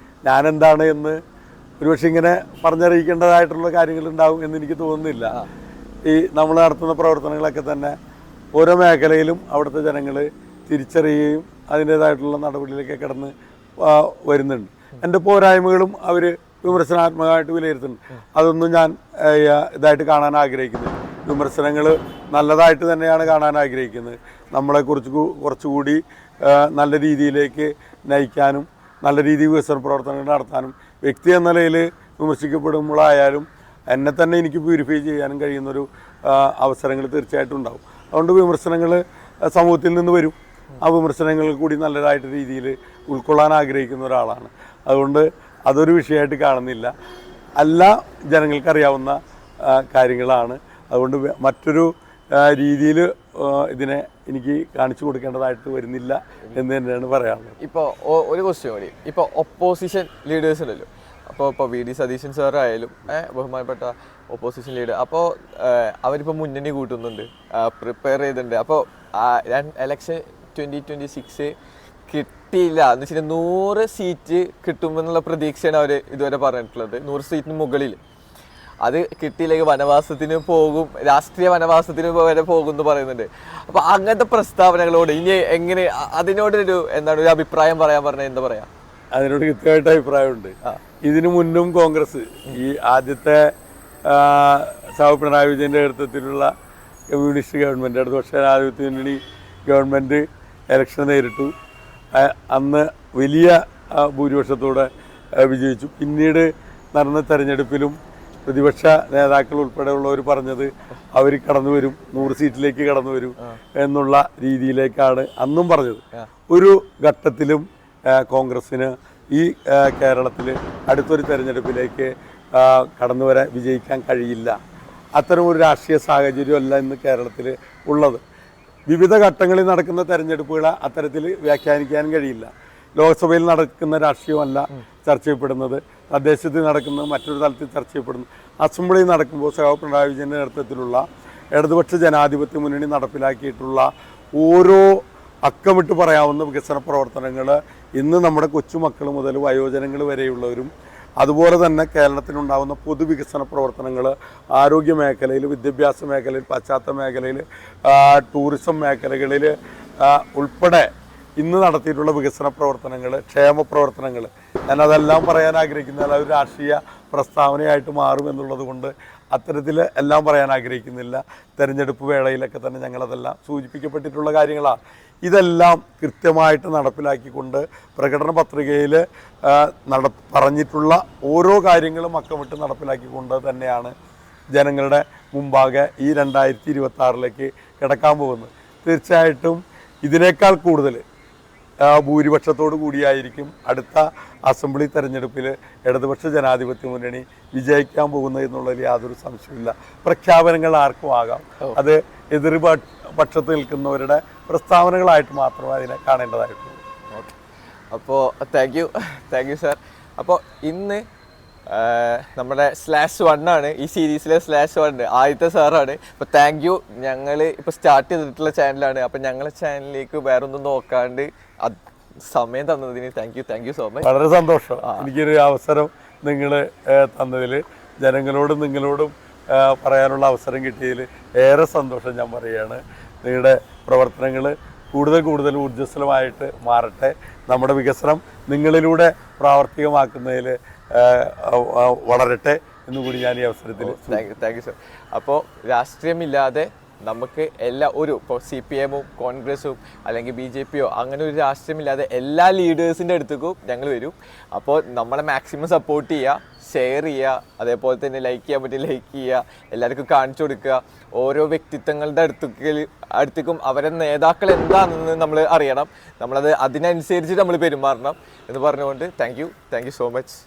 ഞാനെന്താണ് എന്ന് ഒരുപക്ഷെ ഇങ്ങനെ പറഞ്ഞറിയിക്കേണ്ടതായിട്ടുള്ള കാര്യങ്ങളുണ്ടാവും എന്ന് എനിക്ക് തോന്നുന്നില്ല. ഈ നമ്മൾ നടത്തുന്ന പ്രവർത്തനങ്ങളൊക്കെ തന്നെ ഓരോ മേഖലയിലും അവിടുത്തെ ജനങ്ങൾ തിരിച്ചറിയുകയും അതിൻ്റേതായിട്ടുള്ള നടപടിയിലേക്ക് കടന്ന് വരുന്നുണ്ട്. എൻ്റെ പോരായ്മകളും അവർ വിമർശനാത്മകമായിട്ട് വിലയിരുത്തുന്നുണ്ട്. അതൊന്നും ഞാൻ ഇതായിട്ട് കാണാൻ ആഗ്രഹിക്കുന്നില്ല. വിമർശനങ്ങൾ നല്ലതായിട്ട് തന്നെയാണ് കാണാൻ ആഗ്രഹിക്കുന്നത്. നമ്മളെക്കുറിച്ച് കുറച്ചുകൂടി നല്ല രീതിയിലേക്ക് നയിക്കാനും നല്ല രീതിയിൽ വികസന പ്രവർത്തനങ്ങൾ നടത്താനും വ്യക്തി എന്ന നിലയിൽ വിമർശിക്കപ്പെടുമ്പോഴായാലും എന്നെ തന്നെ എനിക്ക് പ്യൂരിഫൈ ചെയ്യാനും കഴിയുന്നൊരു അവസരങ്ങൾ തീർച്ചയായിട്ടും ഉണ്ടാവും. അതുകൊണ്ട് വിമർശനങ്ങൾ സമൂഹത്തിൽ നിന്ന് വരും. ആ വിമർശനങ്ങൾ കൂടി നല്ലതായിട്ട് രീതിയിൽ ഉൾക്കൊള്ളാൻ ആഗ്രഹിക്കുന്ന ഒരാളാണ്. അതുകൊണ്ട് അതൊരു വിഷയമായിട്ട് കാണുന്നില്ല. എല്ലാ ജനങ്ങൾക്കറിയാവുന്ന കാര്യങ്ങളാണ്. അതുകൊണ്ട് മറ്റൊരു രീതിയിൽ ഇതിനെ എനിക്ക് കാണിച്ചു കൊടുക്കേണ്ടതായിട്ട് വരുന്നില്ല എന്ന് തന്നെയാണ് പറയാനുള്ളത്. ഇപ്പോൾ ഒരു ക്വസ്റ്റ്യൻ കൂടി. ഇപ്പോൾ ഒപ്പോസിഷൻ ലീഡേഴ്സ് ഉണ്ടല്ലോ. അപ്പോൾ VD സതീശൻ സാർ ആയാലും ബഹുമാനപ്പെട്ട ഒപ്പോസിഷൻ ലീഡർ, അപ്പോൾ അവരിപ്പോൾ മുന്നണി കൂട്ടുന്നുണ്ട്, പ്രിപ്പയർ ചെയ്തിട്ടുണ്ട്. അപ്പോൾ ഇലക്ഷൻ 2026 കിട്ടിയില്ല എന്ന് വെച്ചാൽ 100 സീറ്റ് കിട്ടുമെന്നുള്ള പ്രതീക്ഷയാണ് അവർ ഇതുവരെ പറഞ്ഞിട്ടുള്ളത്. 100 സീറ്റിന് മുകളിൽ. അത് കിട്ടിയില്ലെങ്കിൽ വനവാസത്തിന് പോകും, രാഷ്ട്രീയ വനവാസത്തിന് വരെ പോകും എന്ന് പറയുന്നുണ്ട്. അപ്പോൾ അങ്ങനത്തെ പ്രസ്താവനകളോട് ഇനി എങ്ങനെ അതിനോടൊരു എന്താണ് ഒരു അഭിപ്രായം പറയാൻ പറഞ്ഞാൽ എന്താ പറയാ? അതിനോട് കൃത്യമായിട്ട് അഭിപ്രായമുണ്ട്. ഇതിനു മുന്നും കോൺഗ്രസ് ഈ ആദ്യത്തെ പിണറായി വിജയൻ്റെ നേതൃത്വത്തിലുള്ള കമ്മ്യൂണിസ്റ്റ് ഗവൺമെൻറ്, ഇടതുപക്ഷ ജനാധിപത്യ മുന്നണി ഗവൺമെൻറ് ഇലക്ഷൻ നേരിട്ടു. അന്ന് വലിയ ഭൂരിപക്ഷത്തോടെ വിജയിച്ചു. പിന്നീട് നടന്ന തെരഞ്ഞെടുപ്പിലും പ്രതിപക്ഷ നേതാക്കൾ ഉൾപ്പെടെയുള്ളവർ പറഞ്ഞത് അവർ കടന്നു വരും, 100 സീറ്റിലേക്ക് കടന്നു വരും എന്നുള്ള രീതിയിലേക്കാണ് അന്നും പറഞ്ഞത്. ഒരു ഘട്ടത്തിലും കോൺഗ്രസ്സിന് ഈ കേരളത്തിൽ അടുത്തൊരു തെരഞ്ഞെടുപ്പിലേക്ക് കടന്നു വരാൻ വിജയിക്കാൻ കഴിയില്ല. അത്തരമൊരു രാഷ്ട്രീയ സാഹചര്യമല്ല ഇന്ന് കേരളത്തിൽ ഉള്ളത്. വിവിധ ഘട്ടങ്ങളിൽ നടക്കുന്ന തെരഞ്ഞെടുപ്പുകളെ അത്തരത്തിൽ വ്യാഖ്യാനിക്കാനും കഴിയില്ല. ലോക്സഭയിൽ നടക്കുന്ന രാഷ്ട്രീയമല്ല ചർച്ച ചെയ്യപ്പെടുന്നത്, തദ്ദേശത്തിൽ നടക്കുന്നത് മറ്റൊരു തലത്തിൽ ചർച്ച ചെയ്യപ്പെടുന്നു. അസംബ്ലിയിൽ നടക്കുമ്പോൾ പിണറായി വിജയൻ്റെ നേതൃത്വത്തിലുള്ള ഇടതുപക്ഷ ജനാധിപത്യ മുന്നണി നടപ്പിലാക്കിയിട്ടുള്ള ഓരോ അക്കമിട്ട് പറയാവുന്ന വികസന പ്രവർത്തനങ്ങൾ ഇന്ന് നമ്മുടെ കൊച്ചുമക്കൾ മുതൽ വയോജനങ്ങൾ വരെയുള്ളവരും അതുപോലെ തന്നെ കേരളത്തിലുണ്ടാകുന്ന പൊതുവികസന പ്രവർത്തനങ്ങൾ ആരോഗ്യ മേഖലയിൽ, വിദ്യാഭ്യാസ മേഖലയിൽ, പശ്ചാത്തല മേഖലയിൽ, ടൂറിസം മേഖലകളിൽ ഉൾപ്പെടെ ഇന്ന് നടത്തിയിട്ടുള്ള വികസന പ്രവർത്തനങ്ങൾ, ക്ഷേമ പ്രവർത്തനങ്ങൾ, ഞാനതെല്ലാം പറയാൻ ആഗ്രഹിക്കുന്നില്ല. ഒരു രാഷ്ട്രീയ പ്രസ്താവനയായിട്ട് മാറും എന്നുള്ളത് കൊണ്ട് അത്തരത്തിൽ എല്ലാം പറയാൻ ആഗ്രഹിക്കുന്നില്ല. തെരഞ്ഞെടുപ്പ് വേളയിലൊക്കെ തന്നെ ഞങ്ങളതെല്ലാം സൂചിപ്പിക്കപ്പെട്ടിട്ടുള്ള കാര്യങ്ങളാണ്. ഇതെല്ലാം കൃത്യമായിട്ട് നടപ്പിലാക്കിക്കൊണ്ട് പ്രകടന പത്രികയിൽ പറഞ്ഞിട്ടുള്ള ഓരോ കാര്യങ്ങളും അക്കമിട്ട് നടപ്പിലാക്കിക്കൊണ്ട് തന്നെയാണ് ജനങ്ങളുടെ മുമ്പാകെ ഈ 2026 കിടക്കാൻ പോകുന്നത്. തീർച്ചയായിട്ടും ഇതിനേക്കാൾ കൂടുതൽ ഭൂരിപക്ഷത്തോടു കൂടിയായിരിക്കും അടുത്ത അസംബ്ലി തെരഞ്ഞെടുപ്പിൽ ഇടതുപക്ഷ ജനാധിപത്യ മുന്നണി വിജയിക്കാൻ പോകുന്നത് എന്നുള്ളതിൽ യാതൊരു സംശയമില്ല. പ്രഖ്യാപനങ്ങൾ ആർക്കും ആകാം, അത് പക്ഷത്ത് നിൽക്കുന്നവരുടെ പ്രസ്താവനകളായിട്ട് മാത്രമേ അതിനെ കാണേണ്ടതായിട്ടുള്ളൂ. ഓക്കെ, അപ്പോൾ താങ്ക് യു സാർ. അപ്പോൾ ഇന്ന് നമ്മുടെ /1 ആണ് ഈ സീരീസിലെ /1 ആദ്യത്തെ സാറാണ്. അപ്പോൾ താങ്ക് യു. ഞങ്ങൾ ഇപ്പോൾ സ്റ്റാർട്ട് ചെയ്തിട്ടുള്ള ചാനലാണ്. അപ്പോൾ ഞങ്ങളെ ചാനലിലേക്ക് വേറെ ഒന്നും നോക്കാണ്ട് സമയം തന്നതിന് താങ്ക് യു സോ മച്ച്. വളരെ സന്തോഷം. എനിക്കൊരു അവസരം നിങ്ങൾ തന്നതിൽ, ജനങ്ങളോടും നിങ്ങളോടും പറയാനുള്ള അവസരം കിട്ടിയതിൽ ഏറെ സന്തോഷം ഞാൻ പറയുകയാണ്. നിങ്ങളുടെ പ്രവർത്തനങ്ങൾ കൂടുതൽ ഊർജ്ജസ്വലമായിട്ട് മാറട്ടെ. നമ്മുടെ വികസനം നിങ്ങളിലൂടെ പ്രാവർത്തികമാക്കുന്നതിൽ വളരട്ടെ എന്നുകൂടി ഞാൻ ഈ അവസരത്തിൽ താങ്ക് യു സർ. അപ്പോൾ രാഷ്ട്രീയമില്ലാതെ നമുക്ക് ഇപ്പോൾ CPM-ഉം കോൺഗ്രസും അല്ലെങ്കിൽ BJP-യോ അങ്ങനെ ഒരു രാഷ്ട്രീയമില്ലാതെ എല്ലാ ലീഡേഴ്സിൻ്റെ അടുത്തേക്കും ഞങ്ങൾ വരും. അപ്പോൾ നമ്മളെ മാക്സിമം സപ്പോർട്ട് ചെയ്യുക, ഷെയർ ചെയ്യുക, അതേപോലെ തന്നെ ലൈക്ക് ചെയ്യാൻ പറ്റും ലൈക്ക് ചെയ്യുക, എല്ലാവർക്കും കാണിച്ചു കൊടുക്കുക. ഓരോ വ്യക്തിത്വങ്ങളുടെ അടുത്തേക്കും അവരുടെ നേതാക്കൾ എന്താണെന്ന് നമ്മൾ അറിയണം. അതിനനുസരിച്ച് നമ്മൾ പെരുമാറണം എന്ന് പറഞ്ഞുകൊണ്ട് താങ്ക് യു സോ മച്ച്.